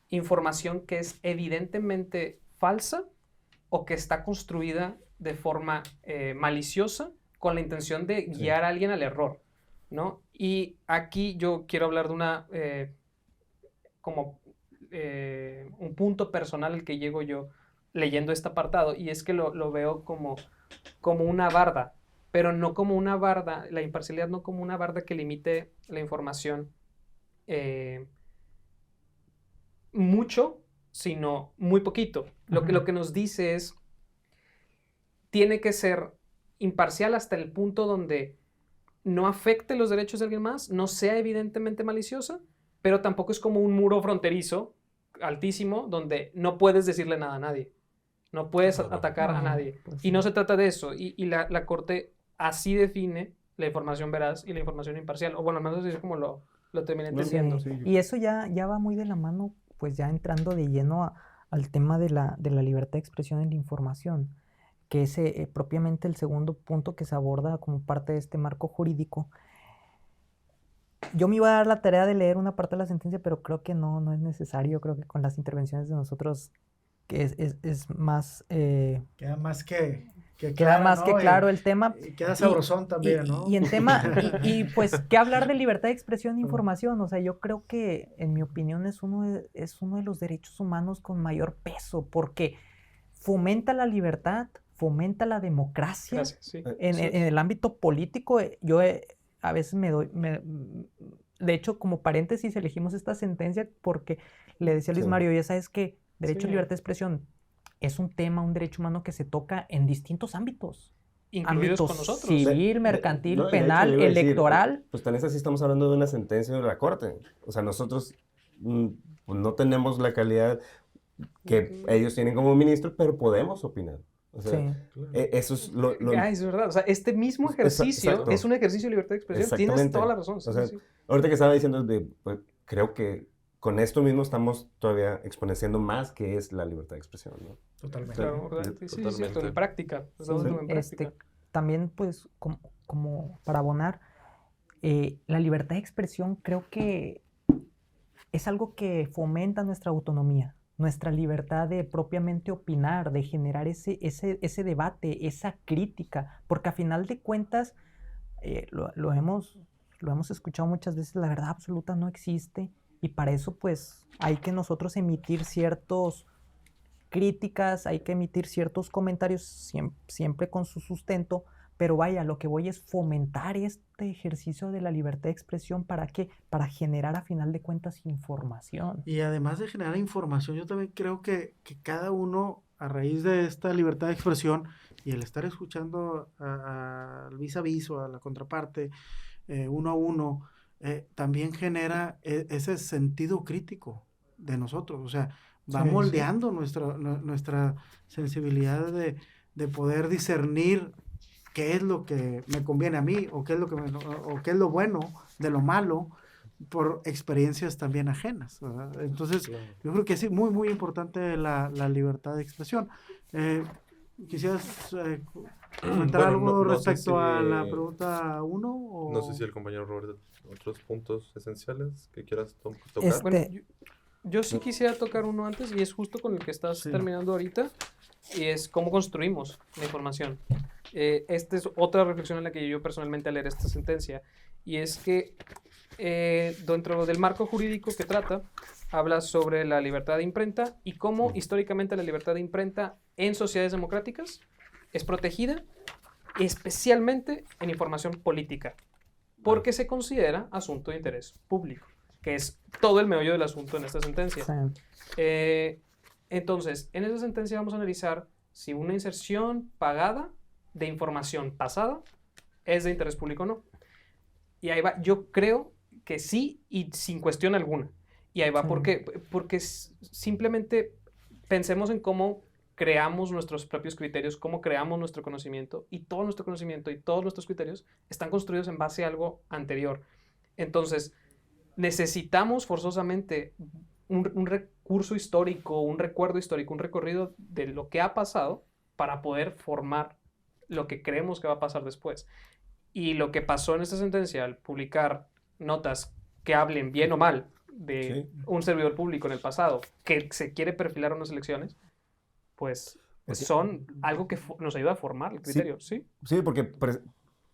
información que es evidentemente falsa o que está construida de forma maliciosa con la intención de guiar a alguien al error, ¿no? Y aquí yo quiero hablar de un punto personal al que llego yo leyendo este apartado, y es que lo veo como una barda, pero no como una barda, la imparcialidad no como una barda que limite la información mucho, sino muy poquito. Lo que nos dice es, tiene que ser imparcial hasta el punto donde no afecte los derechos de alguien más, no sea evidentemente maliciosa, pero tampoco es como un muro fronterizo altísimo donde no puedes decirle nada a nadie. No puedes atacar a nadie. Pues Y no se trata de eso. Y la Corte así define la información veraz y la información imparcial. O bueno, al menos así es como lo terminé Sí, entendiendo. y eso ya va muy de la mano, pues ya entrando de lleno al tema de la libertad de expresión en la información, que es propiamente el segundo punto que se aborda como parte de este marco jurídico. Yo me iba a dar la tarea de leer una parte de la sentencia, pero creo que no es necesario. Creo que con las intervenciones de nosotros que es más... Queda más que queda claro, más ¿no? que claro el tema. Y queda sabrosón también, ¿no? Y en tema, y pues, ¿qué hablar de libertad de expresión e información? O sea, yo creo que, en mi opinión, es uno de los derechos humanos con mayor peso, porque fomenta la libertad, fomenta la democracia. Gracias, sí. En el ámbito político, yo a veces de hecho, como paréntesis, elegimos esta sentencia porque le decía a Luis Mario, ya sabes que derecho a libertad de expresión es un tema, un derecho humano que se toca en distintos ámbitos. Incluidos Ámbitos con nosotros. civil, mercantil, No, y de hecho, penal, yo iba a decir, electoral. pues tan es así, estamos hablando de una sentencia de la Corte. O sea, nosotros pues, no tenemos la calidad que ellos tienen como ministros, pero podemos opinar. O sea, Sí. eso es lo... Es verdad. O sea, este mismo ejercicio Exacto. es un ejercicio de libertad de expresión. Tienes Exactamente. toda la razón. Sí, O sea, sí. ahorita que estaba diciendo, pues, creo que con esto mismo estamos todavía exponenciando más que es la libertad de expresión, ¿no? Totalmente. Claro, ¿verdad? Sí, sí, cierto. En práctica. Estamos en práctica. También, pues, como para abonar, la libertad de expresión creo que es algo que fomenta nuestra autonomía, nuestra libertad de propiamente opinar, de generar ese debate, esa crítica, porque a final de cuentas, lo hemos escuchado muchas veces, la verdad absoluta no existe, y para eso pues hay que nosotros emitir ciertas críticas, hay que emitir ciertos comentarios siempre con su sustento, pero vaya, lo que voy es fomentar este ejercicio de la libertad de expresión. ¿Para qué? Para generar a final de cuentas información. Y además de generar información, yo también creo que cada uno, a raíz de esta libertad de expresión y el estar escuchando al vis a vis o a la contraparte, uno a uno, también genera ese sentido crítico de nosotros. O sea, va moldeando nuestra sensibilidad de poder discernir qué es lo que me conviene a mí o qué es lo bueno de lo malo por experiencias también ajenas, ¿verdad? Entonces, yo creo que sí, muy, muy importante la libertad de expresión. ¿Quisieras comentar algo respecto a la pregunta 1? No sé si el compañero Roberto, otros puntos esenciales que quieras tocar. Bueno, yo sí quisiera tocar uno antes, y es justo con el que estás terminando ahorita, y es cómo construimos la información. Esta es otra reflexión en la que yo personalmente al leer esta sentencia, y es que dentro del marco jurídico que trata, habla sobre la libertad de imprenta y cómo históricamente la libertad de imprenta en sociedades democráticas es protegida, especialmente en información política, porque se considera asunto de interés público, que es todo el meollo del asunto en esta sentencia. Entonces, en esta sentencia vamos a analizar si una inserción pagada de información pasada es de interés público o no. Y ahí va, yo creo que sí y sin cuestión alguna. Y ahí va, ¿por qué? Porque simplemente pensemos en cómo creamos nuestros propios criterios, cómo creamos nuestro conocimiento, y todo nuestro conocimiento y todos nuestros criterios están construidos en base a algo anterior. Entonces, necesitamos forzosamente un recurso histórico, un recuerdo histórico, un recorrido de lo que ha pasado para poder formar lo que creemos que va a pasar después. Y lo que pasó en esta sentencia al publicar notas que hablen bien o mal de un servidor público en el pasado que se quiere perfilar a unas elecciones, pues son algo que nos ayuda a formar el criterio, ¿sí? Sí, porque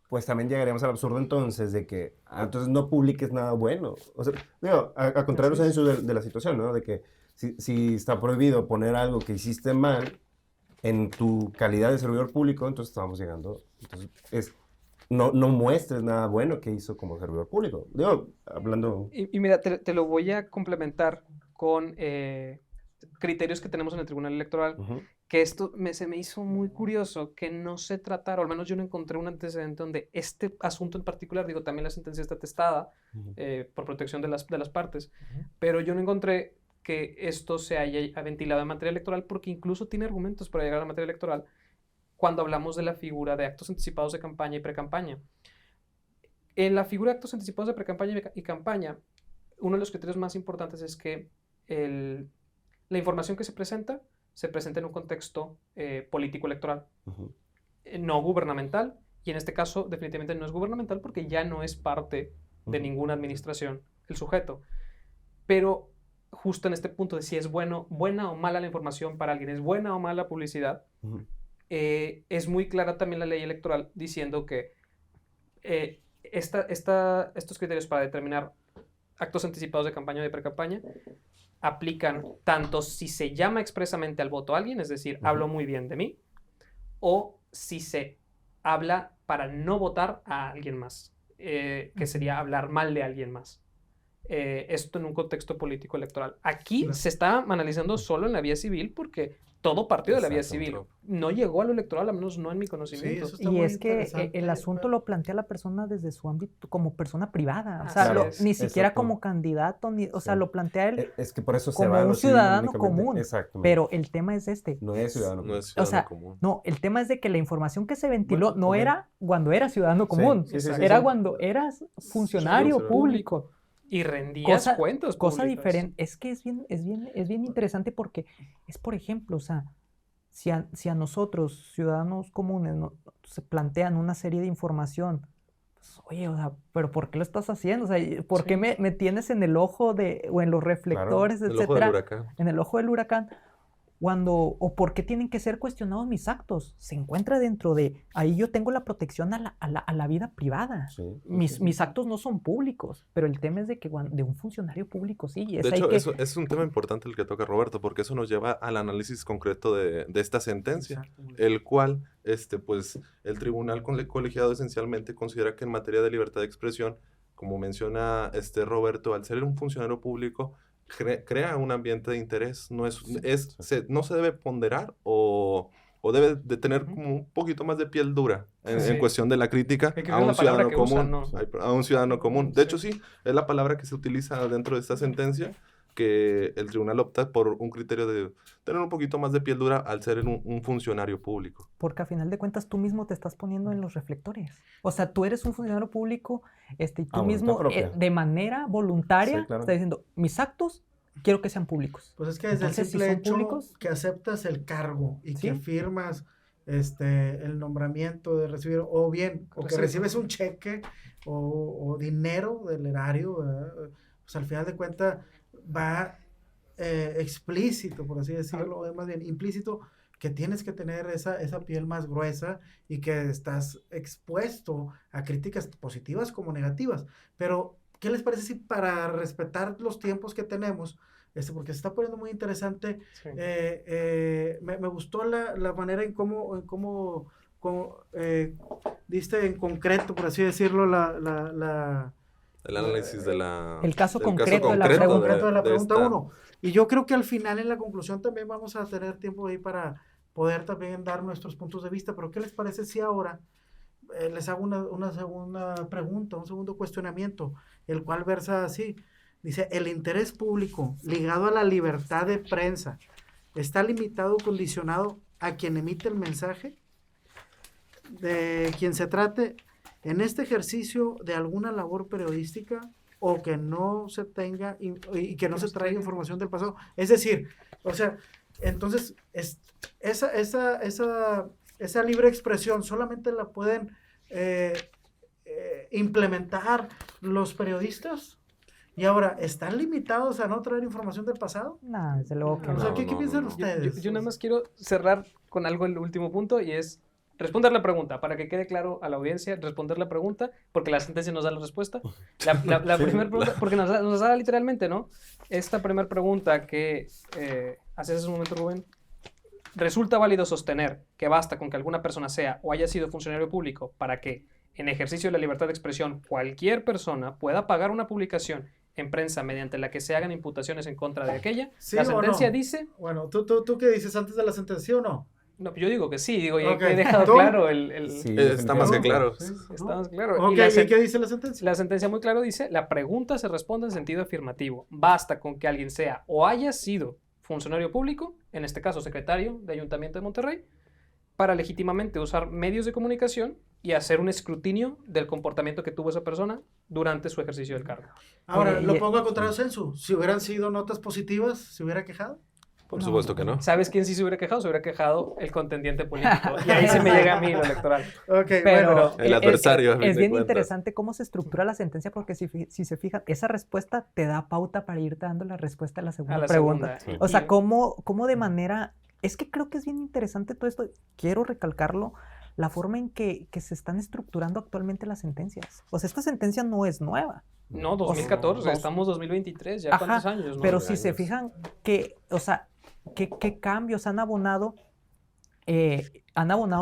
pues también llegaríamos al absurdo entonces de que entonces no publiques nada bueno. O sea, digo, a contrario de la situación, ¿no? De que si está prohibido poner algo que hiciste mal en tu calidad de servidor público, entonces estamos llegando, entonces no muestres nada bueno que hizo como servidor público. Digo, hablando... Y mira, te lo voy a complementar con criterios que tenemos en el Tribunal Electoral, que esto se me hizo muy curioso que no se tratara, o al menos yo no encontré un antecedente donde este asunto en particular, digo, también la sentencia está atestada por protección de las partes, pero yo no encontré que esto se haya ventilado en materia electoral, porque incluso tiene argumentos para llegar a la materia electoral cuando hablamos de la figura de actos anticipados de campaña y precampaña. En la figura de actos anticipados de precampaña y campaña, uno de los criterios más importantes es que la información que se presenta en un contexto político electoral, no gubernamental, y en este caso definitivamente no es gubernamental porque ya no es parte de ninguna administración el sujeto. Pero justo en este punto de si es buena o mala la información para alguien, es buena o mala publicidad, es muy clara también la ley electoral diciendo que estos criterios para determinar actos anticipados de campaña o de precampaña aplican tanto si se llama expresamente al voto a alguien, es decir, hablo muy bien de mí, o si se habla para no votar a alguien más, que sería hablar mal de alguien más. Esto en un contexto político electoral. Aquí se está analizando solo en la vía civil porque todo partido de la vía civil no llegó a lo electoral, al menos no en mi conocimiento. Sí, eso y es que el asunto lo plantea la persona desde su ámbito como persona privada, o sea, ni siquiera como candidato, o sea, lo plantea él es que por eso como se va un ciudadano común, pero el tema es no es ciudadano común. O sea, no, el tema es de que la información que se ventiló no era cuando era ciudadano común, era cuando eras funcionario público. Y rendías cuentas cosa diferente. Es que es bien interesante porque es, por ejemplo, o sea, si a nosotros, ciudadanos comunes, se plantean una serie de información, pues, oye, o sea, ¿pero por qué lo estás haciendo? O sea, ¿por qué me tienes en el ojo o en los reflectores, etcétera? En el ojo del huracán. O por qué tienen que ser cuestionados mis actos. Se encuentra dentro de, ahí yo tengo la protección a la vida privada. Mis actos no son públicos, pero el tema es de que de un funcionario público sí. De hecho, eso es un tema importante el que toca Roberto, porque eso nos lleva al análisis concreto de esta sentencia, el cual, pues, el tribunal colegiado esencialmente considera que en materia de libertad de expresión, como menciona Roberto, al ser un funcionario público, crea un ambiente de interés, no se debe ponderar o debe de tener como un poquito más de piel dura en cuestión de la crítica a un ciudadano común. A un ciudadano común. De hecho, sí, es la palabra que se utiliza dentro de esta sentencia, que el tribunal opta por un criterio de tener un poquito más de piel dura al ser un funcionario público. Porque a final de cuentas tú mismo te estás poniendo en los reflectores. O sea, tú eres un funcionario público y tú mismo de manera voluntaria estás diciendo, mis actos quiero que sean públicos. Pues es que desde el simple hecho que aceptas el cargo y que firmas el nombramiento de recibir, o que recibes un cheque o dinero del erario, pues al final de cuentas va explícito, por así decirlo, más bien implícito, que tienes que tener esa piel más gruesa y que estás expuesto a críticas positivas como negativas. Pero, ¿qué les parece si para respetar los tiempos que tenemos, porque se está poniendo muy interesante. Sí. Me gustó la manera en cómo diste en concreto, por así decirlo, El análisis de El caso del concreto de la el pregunta. concreto de la pregunta esta- 1. Y yo creo que al final, en la conclusión, también vamos a tener tiempo ahí para poder también dar nuestros puntos de vista. Pero ¿qué les parece si ahora les hago una segunda pregunta, un segundo cuestionamiento, el cual versa así? Dice, ¿el interés público ligado a la libertad de prensa está limitado o condicionado a quien emite el mensaje? De quien se trate en este ejercicio de alguna labor periodística o que no se tenga y que no se traiga información del pasado. Es decir, o sea, entonces esa libre expresión solamente la pueden implementar los periodistas. Y ahora, ¿están limitados a no traer información del pasado? No, desde luego que O sea, no. ¿qué piensan no. ustedes? Yo nada más quiero cerrar con algo el último punto y es responder la pregunta, para que quede claro a la audiencia, responder la pregunta, porque la sentencia nos da la respuesta. La primera pregunta, porque nos da literalmente, ¿no? Esta primera pregunta que hacías hace un momento, Rubén, ¿resulta válido sostener que basta con que alguna persona sea o haya sido funcionario público para que, en ejercicio de la libertad de expresión, cualquier persona pueda pagar una publicación en prensa mediante la que se hagan imputaciones en contra de aquella? ¿Sí La o sentencia no? dice... Bueno, ¿tú qué dices antes de la sentencia o no? No, yo digo que sí, digo, y Ok. he dejado ¿Tú? claro Sí, Está más que definitivamente. claro. Sí, Está ¿no? más claro. Ok, Y la ¿y qué dice la sentencia? La sentencia muy claro dice, la pregunta se responde en sentido afirmativo. Basta con que alguien sea o haya sido funcionario público, en este caso secretario de Ayuntamiento de Monterrey, para legítimamente usar medios de comunicación y hacer un escrutinio del comportamiento que tuvo esa persona durante su ejercicio del cargo. Ahora, Oye, lo y- pongo a contrario censo. Si hubieran sido notas positivas, ¿se hubiera quejado? Por No. supuesto que no. ¿Sabes quién sí se hubiera quejado? Se hubiera quejado el contendiente político. Y ahí se me llega a mí lo electoral. Ok, Pero bueno. El adversario, a fin es de bien cuentas. interesante cómo se estructura la sentencia porque si se fijan, esa respuesta te da pauta para irte dando la respuesta a la segunda A la pregunta. segunda. O sea, Y- cómo de manera... Es que creo que es bien interesante todo esto. Quiero recalcarlo, la forma en que se están estructurando actualmente las sentencias. O sea, esta sentencia no es nueva. No, 2014, Dos- estamos 2023, ya Ajá, cuántos años, ¿no? Pero 9 si se años. fijan que, o sea, ¿qué cambios han abonado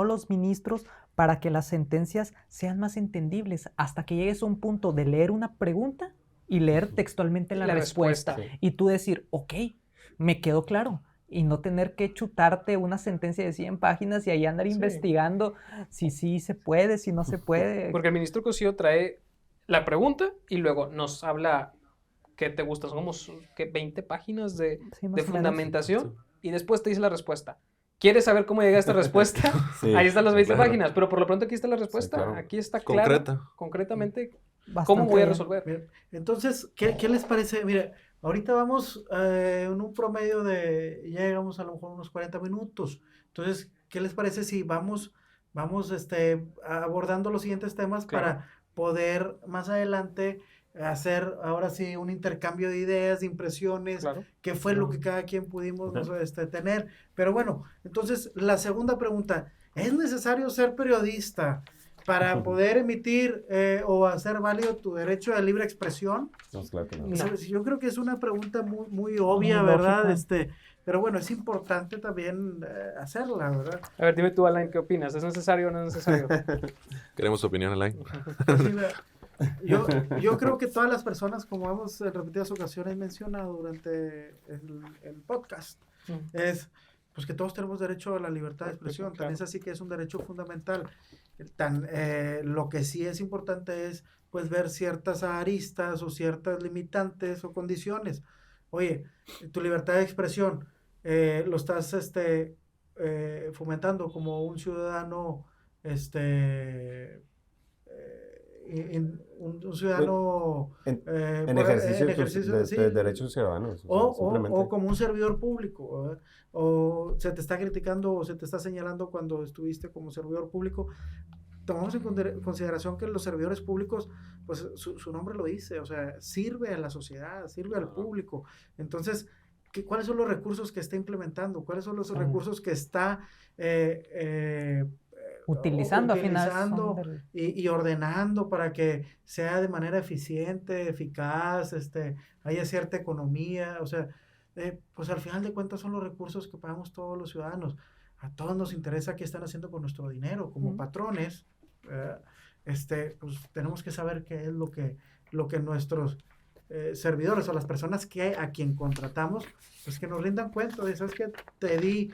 los ministros para que las sentencias sean más entendibles hasta que llegues a un punto de leer una pregunta y leer textualmente la respuesta Sí. y tú decir, ok, me quedó claro, y no tener que chutarte una sentencia de 100 páginas y ahí andar Sí. investigando si sí se puede, si no se puede. Porque el ministro Cosío trae la pregunta y luego nos habla, ¿qué te gusta? Son como 20 páginas de Sí, más o menos. fundamentación y después te dice la respuesta. ¿Quieres saber cómo llegué a esta respuesta? Sí, Ahí están las 20 claro. páginas, pero por lo pronto aquí está la respuesta. claro. Aquí está claro, Concreta. concretamente, cómo Bastante voy a bien. resolver. Bien, entonces, ¿qué les parece? Mire, ahorita vamos en un promedio ya llegamos a lo mejor unos 40 minutos. Entonces, ¿qué les parece si vamos abordando los siguientes temas Claro. para poder más adelante hacer ahora sí un intercambio de ideas, de impresiones, Claro. qué fue lo que cada quien pudimos tener? Pero bueno, entonces la segunda pregunta, ¿es necesario ser periodista para poder emitir o hacer válido tu derecho de libre expresión? No, claro que no. No. ¿Sabes? Yo creo que es una pregunta muy obvia, Muy ¿verdad? lógica. Pero bueno, es importante también hacerla, ¿verdad? A ver, dime tú, Alain, ¿qué opinas? ¿Es necesario o no es necesario? Queremos tu opinión, Alain. Sí, mira, yo creo que todas las personas, como hemos en repetidas ocasiones mencionado durante el podcast, es pues que todos tenemos derecho a la libertad de expresión. Claro. Tan es así que es un derecho fundamental. Lo que sí es importante es pues ver ciertas aristas o ciertas limitantes o condiciones. Oye, tu libertad de expresión lo estás fomentando como un ciudadano un ciudadano En por- ejercicio, en de tus- ejercicio, de, sí, de derechos ciudadanos. o simplemente. como un servidor público, ¿verdad? O se te está criticando o se te está señalando cuando estuviste como servidor público. Tomamos en consideración que los servidores públicos, pues su nombre lo dice, o sea, sirve a la sociedad, sirve al público. Entonces, ¿cuáles son los recursos que está implementando? ¿Cuáles son los recursos que está Utilizando, al final. utilizando y ordenando para que sea de manera eficiente, eficaz, haya cierta economía? O sea, pues al final de cuentas son los recursos que pagamos todos los ciudadanos. A todos nos interesa qué están haciendo con nuestro dinero. Como patrones, pues tenemos que saber qué es lo que nuestros servidores o las personas a quien contratamos, pues que nos rindan cuenta de, ¿sabes qué? Te di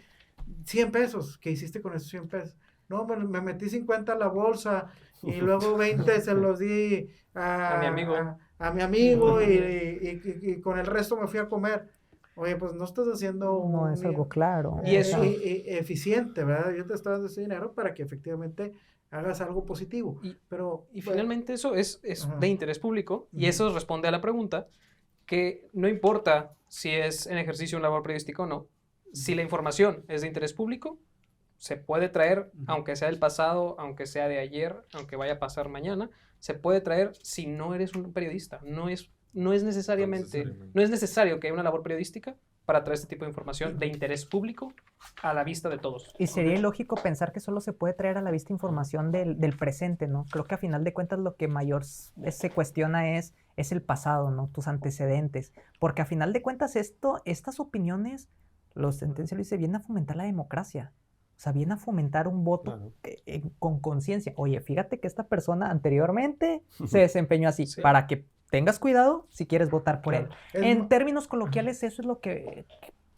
100 pesos, ¿qué hiciste con esos 100 pesos? No, me metí 50 a la bolsa y luego 20 se los di A mi amigo. a mi amigo y con el resto me fui a comer. Oye, pues no estás haciendo No es algo claro. Y eso- eficiente, ¿verdad? Yo te estoy dando ese dinero para que efectivamente hagas algo positivo. Y Pero finalmente eso es Ajá. de interés público y Ujú. eso responde a la pregunta que no importa si es en ejercicio una labor periodística o no, si la información es de interés público, se puede traer, Ujú. aunque sea del pasado, aunque sea de ayer, aunque vaya a pasar mañana, se puede traer si no eres un periodista. No es necesariamente, no es necesario que haya una labor periodística para traer este tipo de información de interés público a la vista de todos. Y sería ilógico pensar que solo se puede traer a la vista información del presente, ¿no? Creo que a final de cuentas lo que mayor se cuestiona es el pasado, ¿no? Tus antecedentes. Porque a final de cuentas estas opiniones, los sentencia lo dice, vienen a fomentar la democracia. O sea, viene a fomentar un voto Claro. con conciencia. Oye, fíjate que esta persona anteriormente se desempeñó así, Sí. para que tengas cuidado si quieres votar por Claro. él. Es En mo- términos coloquiales, eso es lo que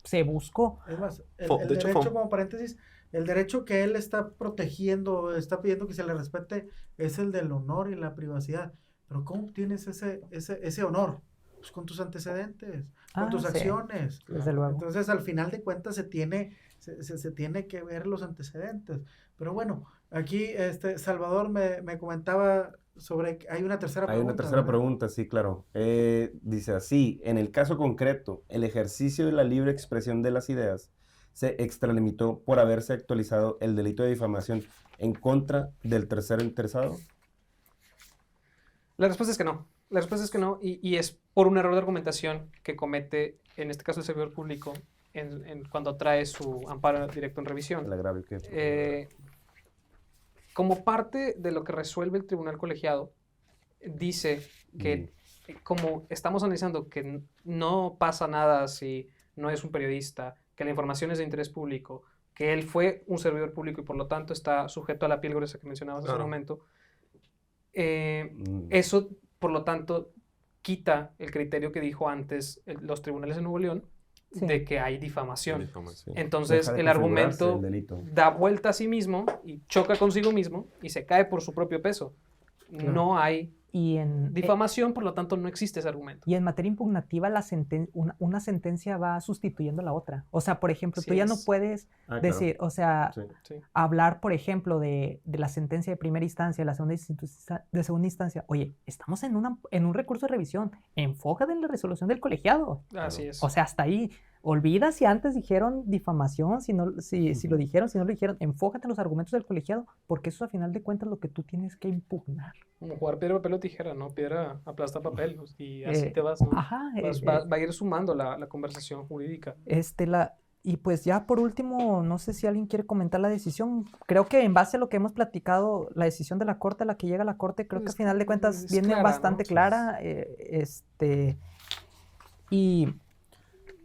se buscó. Es más, el De hecho, derecho, como paréntesis, el derecho que él está protegiendo, está pidiendo que se le respete, es el del honor y la privacidad. Pero ¿cómo obtienes ese honor? Pues con tus antecedentes, con tus Sí, acciones. desde luego. Entonces, al final de cuentas, se tiene que ver los antecedentes. Pero bueno, aquí Salvador me comentaba sobre que hay una tercera Hay pregunta. una tercera ¿verdad? pregunta, sí, claro. Dice así, en el caso concreto, el ejercicio de la libre expresión de las ideas se extralimitó por haberse actualizado el delito de difamación en contra del tercero interesado. La respuesta es que no. La respuesta es que no y es por un error de argumentación que comete, en este caso, el servidor público cuando trae su amparo directo en revisión. El agravio que... Como parte de lo que resuelve el tribunal colegiado, dice que como estamos analizando que no pasa nada si no es un periodista, que la información es de interés público, que él fue un servidor público y por lo tanto está sujeto a la piel gruesa que mencionabas hace un Claro. momento, eso por lo tanto quita el criterio que dijo antes los tribunales de Nuevo León Sí. de que hay difamación. Difamación. Entonces Deja de el configurarse argumento el delito. da vuelta a sí mismo y choca consigo mismo y se cae por su propio peso. Claro. No hay Y en difamación, por lo tanto no existe ese argumento. Y en materia impugnativa, una sentencia va sustituyendo a la otra. O sea, por ejemplo, Así tú ya no es. puedes Ah, claro. decir, o sea, Sí. Sí. hablar, por ejemplo, de la sentencia de primera instancia, de la de segunda instancia. Oye, estamos en un recurso de revisión. Enfócate en la resolución del colegiado. Así es. O sea, hasta ahí. Olvida si antes dijeron difamación, si lo dijeron, si no lo dijeron. Enfócate en los argumentos del colegiado, porque eso a final de cuentas es lo que tú tienes que impugnar. Como jugar piedra, papel o tijera, ¿no? Piedra aplasta papel y así te vas, ¿no? Ajá. Va a ir sumando la conversación jurídica. Y pues ya por último, no sé si alguien quiere comentar la decisión. Creo que en base a lo que hemos platicado, la decisión de la Corte, a la que llega la Corte, creo que al final de cuentas es viene clara, bastante ¿no? clara.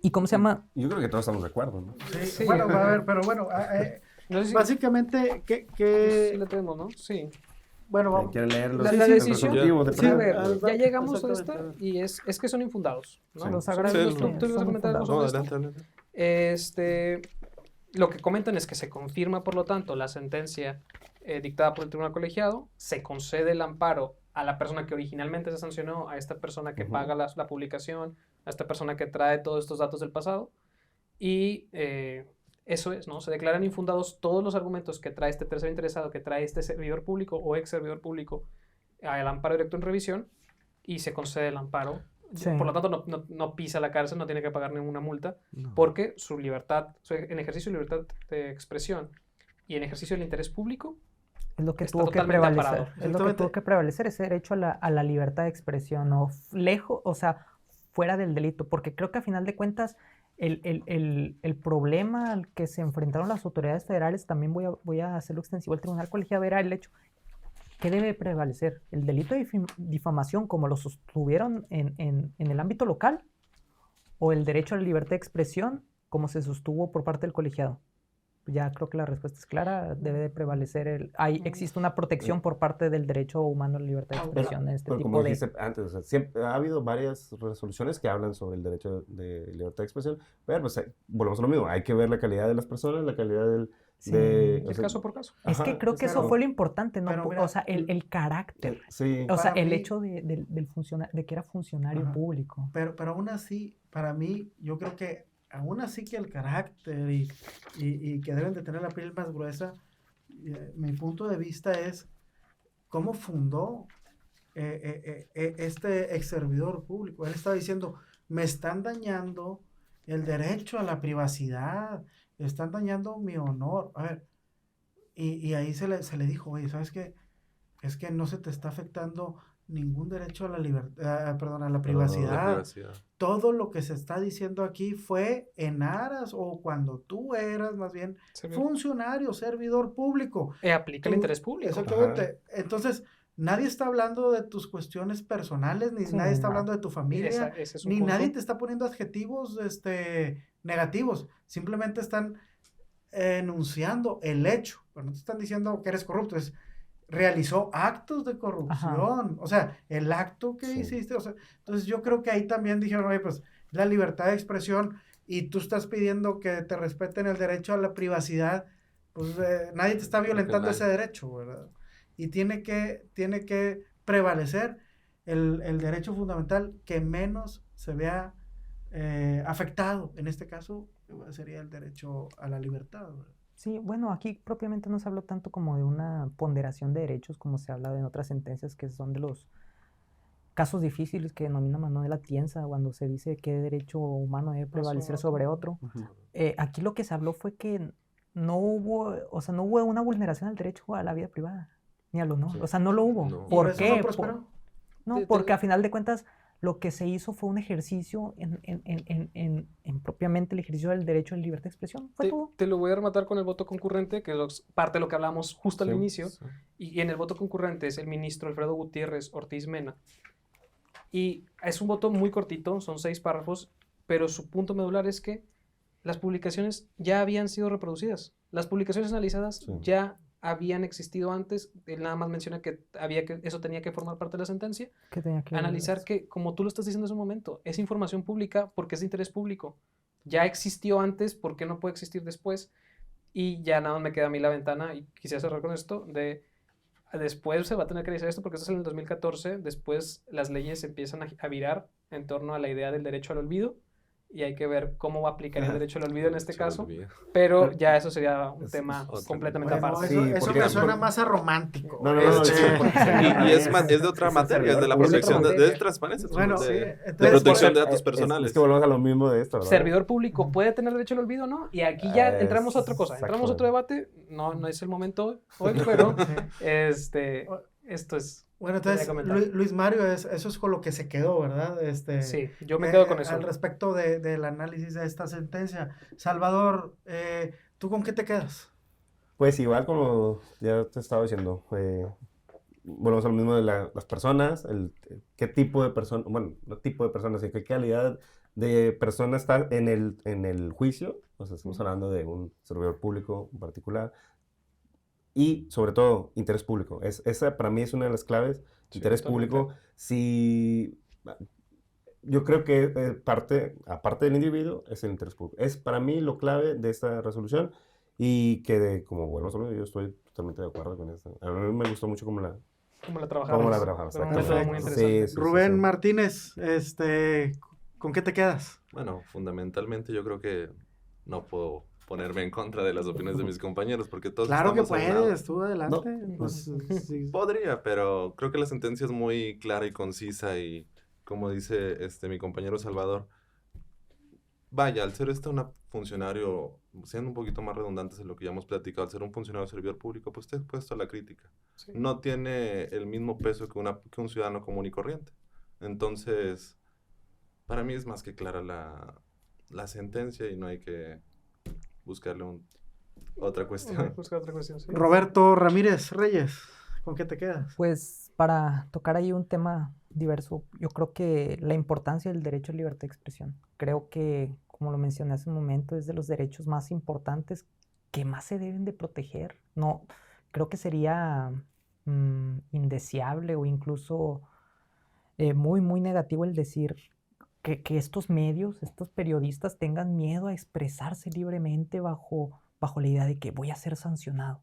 ¿Y cómo se llama? Yo creo que todos estamos de acuerdo, ¿no? Sí, Sí. bueno, a ver, pero bueno, No sé si básicamente, sí la tenemos, ¿no? Sí. bueno, vamos. ¿Quieren leer los La decisión- resolutivo de Sí, A plano? ver, ya llegamos a esta exactamente. y es que son infundados, ¿no? Sí. Los Son- agravios tú- tú ibas a son comentar algo infundados. sobre No, esto. adelante. Lo que comentan es que se confirma, por lo tanto, la sentencia dictada por el tribunal colegiado, se concede el amparo a la persona que originalmente se sancionó, a esta persona que Ujú. paga la publicación, a esta persona que trae todos estos datos del pasado, y eso es, ¿no? Se declaran infundados todos los argumentos que trae este tercer interesado, que trae este servidor público o ex servidor público al amparo directo en revisión, y se concede el amparo. Sí. Por lo tanto, no pisa la cárcel, no tiene que pagar ninguna multa, No. porque su libertad, en ejercicio de libertad de expresión y en ejercicio del interés público, Es lo que está tuvo que totalmente prevalecer. amparado. Es lo que Exactamente. tuvo que prevalecer, ese derecho a la libertad de expresión, o lejos, o sea, fuera del delito. Porque creo que a final de cuentas, el problema al que se enfrentaron las autoridades federales, también voy a hacerlo extensivo al tribunal colegiado, era el hecho que debe prevalecer el delito de difamación como lo sostuvieron en el ámbito local, o el derecho a la libertad de expresión como se sostuvo por parte del colegiado? Ya creo que la respuesta es clara, debe de prevalecer existe una protección por parte del derecho humano a la libertad de expresión en este Pero tipo como de... dijiste antes, o sea, siempre ha habido varias resoluciones que hablan sobre el derecho de libertad de expresión, pero pues volvemos a lo mismo, hay que ver la calidad de las personas, la calidad Sí. El caso por caso. Es que creo que eso pero- fue lo importante, ¿no? pero mira, O sea, el carácter. Sí, O sea, para el mí- hecho de que era funcionario Ajá. público. Pero aún así, para mí, yo creo que aún así que el carácter y que deben de tener la piel más gruesa, mi punto de vista es cómo fundó este ex servidor público. Él estaba diciendo, me están dañando el derecho a la privacidad, están dañando mi honor. A ver, y ahí se le dijo, oye, ¿sabes qué? Es que no se te está afectando ningún derecho a la libertad, perdón, a la La privacidad. privacidad. Todo lo que se está diciendo aquí fue en aras o cuando tú eras más bien funcionario, servidor público. Aplica el Tú- interés público. Exactamente. Entonces, nadie está hablando de tus cuestiones personales, ni Sí, nadie está no. hablando de tu familia, Ese es un ni punto. nadie te está poniendo adjetivos negativos. Simplemente están enunciando el hecho, pero no te están diciendo que eres corrupto, realizó actos de corrupción, o sea, el acto que Sí. hiciste, o sea, entonces yo creo que ahí también dijeron, oye, pues la libertad de expresión y tú estás pidiendo que te respeten el derecho a la privacidad, pues nadie te está violentando nadie. ese derecho, ¿verdad? Y tiene que prevalecer el derecho fundamental que menos se vea afectado, en este caso sería el derecho a la libertad, ¿verdad? Sí, bueno, aquí propiamente no se habló tanto como de una ponderación de derechos como se habla en otras sentencias que son de los casos difíciles que denomina Manuel Atienza cuando se dice qué derecho humano debe prevalecer sobre otro. Aquí lo que se habló fue que no hubo una vulneración al derecho a la vida privada, ni al honor. Sí. O sea, no lo hubo. No. ¿Por ¿Por eso qué? no prosperó? No, porque a final de cuentas lo que se hizo fue un ejercicio en propiamente el ejercicio del derecho a la libertad de expresión. Fue todo. Te lo voy a rematar con el voto concurrente, que es parte de lo que hablamos justo al Sí, inicio. Sí. Y en el voto concurrente es el ministro Alfredo Gutiérrez Ortiz Mena. Y es un voto muy cortito, son 6 párrafos, pero su punto medular es que las publicaciones ya habían sido reproducidas. Las publicaciones analizadas Sí. ya habían existido antes. Él nada más menciona que eso tenía que formar parte de la sentencia. Que tenía que Analizar que, como tú lo estás diciendo hace un momento, es información pública porque es de interés público. Ya existió antes, ¿por qué no puede existir después? Y ya nada más me queda a mí la ventana, y quisiera cerrar con esto, después se va a tener que revisar esto porque esto es en el 2014, después las leyes empiezan a virar en torno a la idea del derecho al olvido, y hay que ver cómo va a aplicar el derecho al olvido en este Se caso, olvida. pero ya eso sería un Es tema otro completamente Bueno, aparte. eso, Sí, eso porque- me suena más a romántico. No, no, no, Este, sí, porque- Y es de otra materia, es de la Es de otra protección de materia. transparencia, Bueno, de, sí, de entonces, protección de Es- datos personales. Es que volvemos a lo mismo de esto, ¿verdad? Servidor público puede tener derecho al olvido, ¿no? Y aquí ya entramos a otra cosa, entramos a otro Exactamente. debate, no es el momento hoy, pero sí. esto es... Bueno, entonces, Quería comentar. Luis Mario, eso es con lo que se quedó, ¿verdad? Sí, yo me quedo con eso. Al respecto del análisis de esta sentencia. Salvador, ¿tú con qué te quedas? Pues igual como ya te estaba diciendo, volvemos a lo mismo de las personas, qué tipo de persona, bueno, no tipo de personas, sino qué calidad de persona está en el juicio, o sea, estamos hablando de un servidor público en particular, y sobre todo, interés público. Esa para mí es una de las claves, Sí, interés totalmente. público. Yo creo que aparte del individuo, es el interés público. Es para mí lo clave de esta resolución y que, como bueno, yo estoy totalmente de acuerdo con esto. A mí me gustó mucho cómo la trabajamos. Fue un método muy exactamente. interesante. Sí, Rubén sí. Martínez, ¿con qué te quedas? Bueno, fundamentalmente yo creo que no puedo ponerme en contra de las opiniones de mis compañeros porque todos Claro que estamos a un lado. puedes, tú adelante. No. Pues, sí. Podría, pero creo que la sentencia es muy clara y concisa y como dice mi compañero Salvador, vaya, al ser un funcionario, siendo un poquito más redundantes en lo que ya hemos platicado, al ser un funcionario servidor público, pues está expuesto a la crítica. Sí. No tiene el mismo peso que un ciudadano común y corriente. Entonces, para mí es más que clara la sentencia y no hay que buscarle otra cuestión. Busca otra cuestión, sí. Roberto Ramírez Reyes, ¿Con qué te quedas? Pues para tocar ahí un tema diverso, yo creo que la importancia del derecho a libertad de expresión. Creo que, como lo mencioné hace un momento, es de los derechos más importantes que más se deben de proteger. No, creo que sería indeseable o incluso muy, muy negativo el decir que estos medios, estos periodistas tengan miedo a expresarse libremente bajo la idea de que voy a ser sancionado.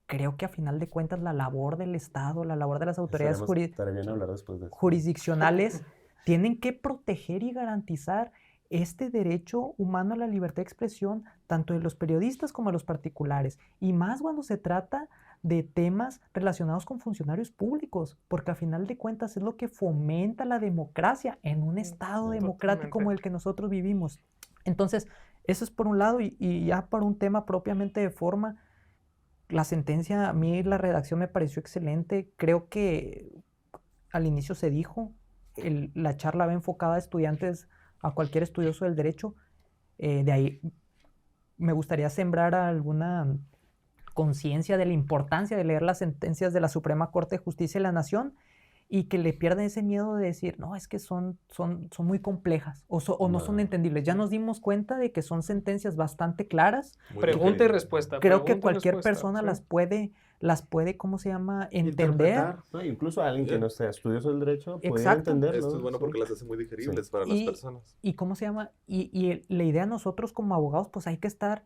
Creo que a final de cuentas la labor del Estado, la labor de las autoridades Estaría bien hablar después de eso. jurisdiccionales tienen que proteger y garantizar este derecho humano a la libertad de expresión, tanto de los periodistas como de los particulares, y más cuando se trata de temas relacionados con funcionarios públicos, porque a final de cuentas es lo que fomenta la democracia en un Estado democrático como el que nosotros vivimos. Entonces, eso es por un lado, y ya para un tema propiamente de forma, la sentencia, a mí la redacción me pareció excelente. Creo que al inicio se dijo, la charla va enfocada a estudiantes, a cualquier estudioso del derecho. De ahí me gustaría sembrar alguna conciencia de la importancia de leer las sentencias de la Suprema Corte de Justicia de la Nación y que le pierdan ese miedo de decir, no, es que son muy complejas o no son entendibles. Ya nos dimos cuenta de que son sentencias bastante claras. Muy Pregunta y digerible. respuesta. Creo que pregunta y cualquier respuesta, persona sí. las puede, ¿cómo se llama? Entender. Interpretar. No, incluso alguien que no sea estudioso del derecho puede Exacto. entenderlo. Esto es bueno sí. porque las hace muy digeribles para las personas. Y ¿cómo se llama? Y la idea nosotros como abogados, pues hay que estar,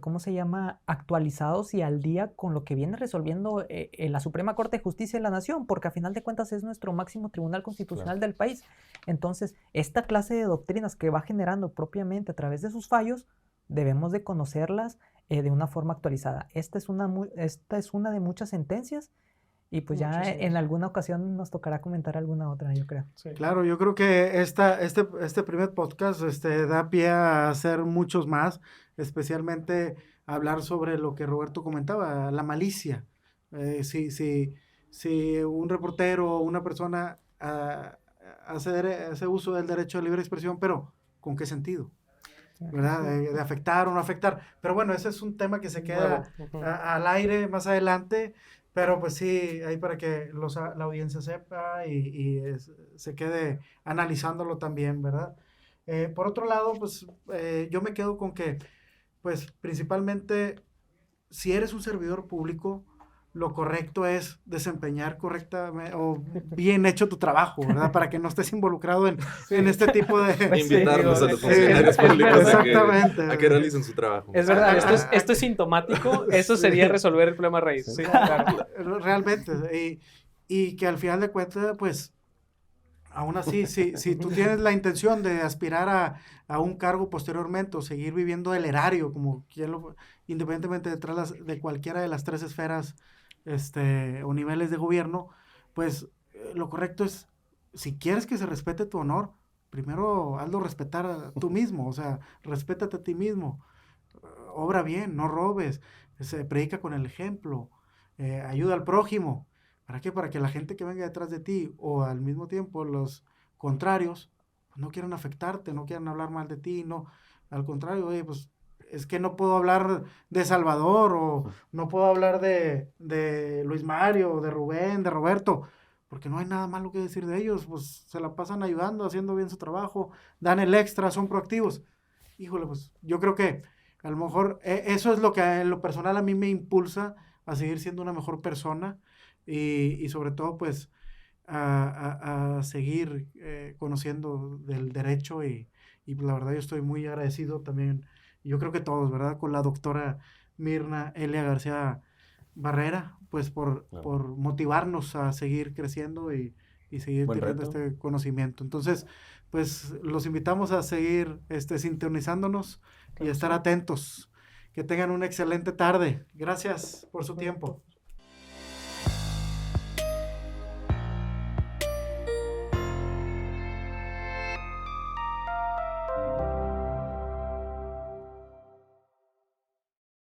¿cómo se llama? Actualizados y al día con lo que viene resolviendo la Suprema Corte de Justicia de la Nación, porque a final de cuentas es nuestro máximo tribunal constitucional del país. Entonces, esta clase de doctrinas que va generando propiamente a través de sus fallos, debemos de conocerlas de una forma actualizada. Esta es una de muchas sentencias y pues ya Muchísimas. en alguna ocasión nos tocará comentar alguna otra, yo creo. Sí. Claro, yo creo que este primer podcast da pie a hacer muchos más, especialmente hablar sobre lo que Roberto comentaba, la malicia. Si un reportero o una persona hace uso del derecho a libre expresión, pero ¿con qué sentido? ¿Verdad? De afectar o no afectar. Pero bueno, ese es un tema que se queda al aire más adelante. Pero pues sí, ahí para que la audiencia sepa y se quede analizándolo también, ¿verdad? Por otro lado, pues yo me quedo con que, pues principalmente, si eres un servidor público, lo correcto es desempeñar correctamente o bien hecho tu trabajo, ¿verdad? Para que no estés involucrado en este tipo de... Invitarlos a los sí, funcionarios sí, públicos exactamente. a que realicen su trabajo. Es verdad, esto es sintomático. Eso sería resolver el problema raíz. Sí, claro. Realmente. Y que al final de cuentas, pues, aún así, si tú tienes la intención de aspirar a un cargo posteriormente o seguir viviendo el erario, como independientemente de cualquiera de las tres esferas o niveles de gobierno, pues lo correcto es, si quieres que se respete tu honor, primero hazlo respetar tú mismo, o sea, respétate a ti mismo, obra bien, no robes, se predica con el ejemplo, ayuda al prójimo. ¿Para qué? Para que la gente que venga detrás de ti o al mismo tiempo los contrarios pues no quieran afectarte, no quieran hablar mal de ti, no, al contrario, oye, pues es que no puedo hablar de Salvador o no puedo hablar de Luis Mario, de Rubén, de Roberto, porque no hay nada malo que decir de ellos, pues se la pasan ayudando, haciendo bien su trabajo, dan el extra, son proactivos. Híjole, pues yo creo que a lo mejor eso es lo que en lo personal a mí me impulsa a seguir siendo una mejor persona y sobre todo pues a seguir conociendo del derecho y la verdad yo estoy muy agradecido también, yo creo que todos, ¿verdad? Con la doctora Mirna Elia García Barrera, pues por motivarnos a seguir creciendo y seguir Buen teniendo reto. este conocimiento. Entonces, pues los invitamos a seguir sintonizándonos y a estar atentos. Que tengan una excelente tarde. Gracias por su tiempo.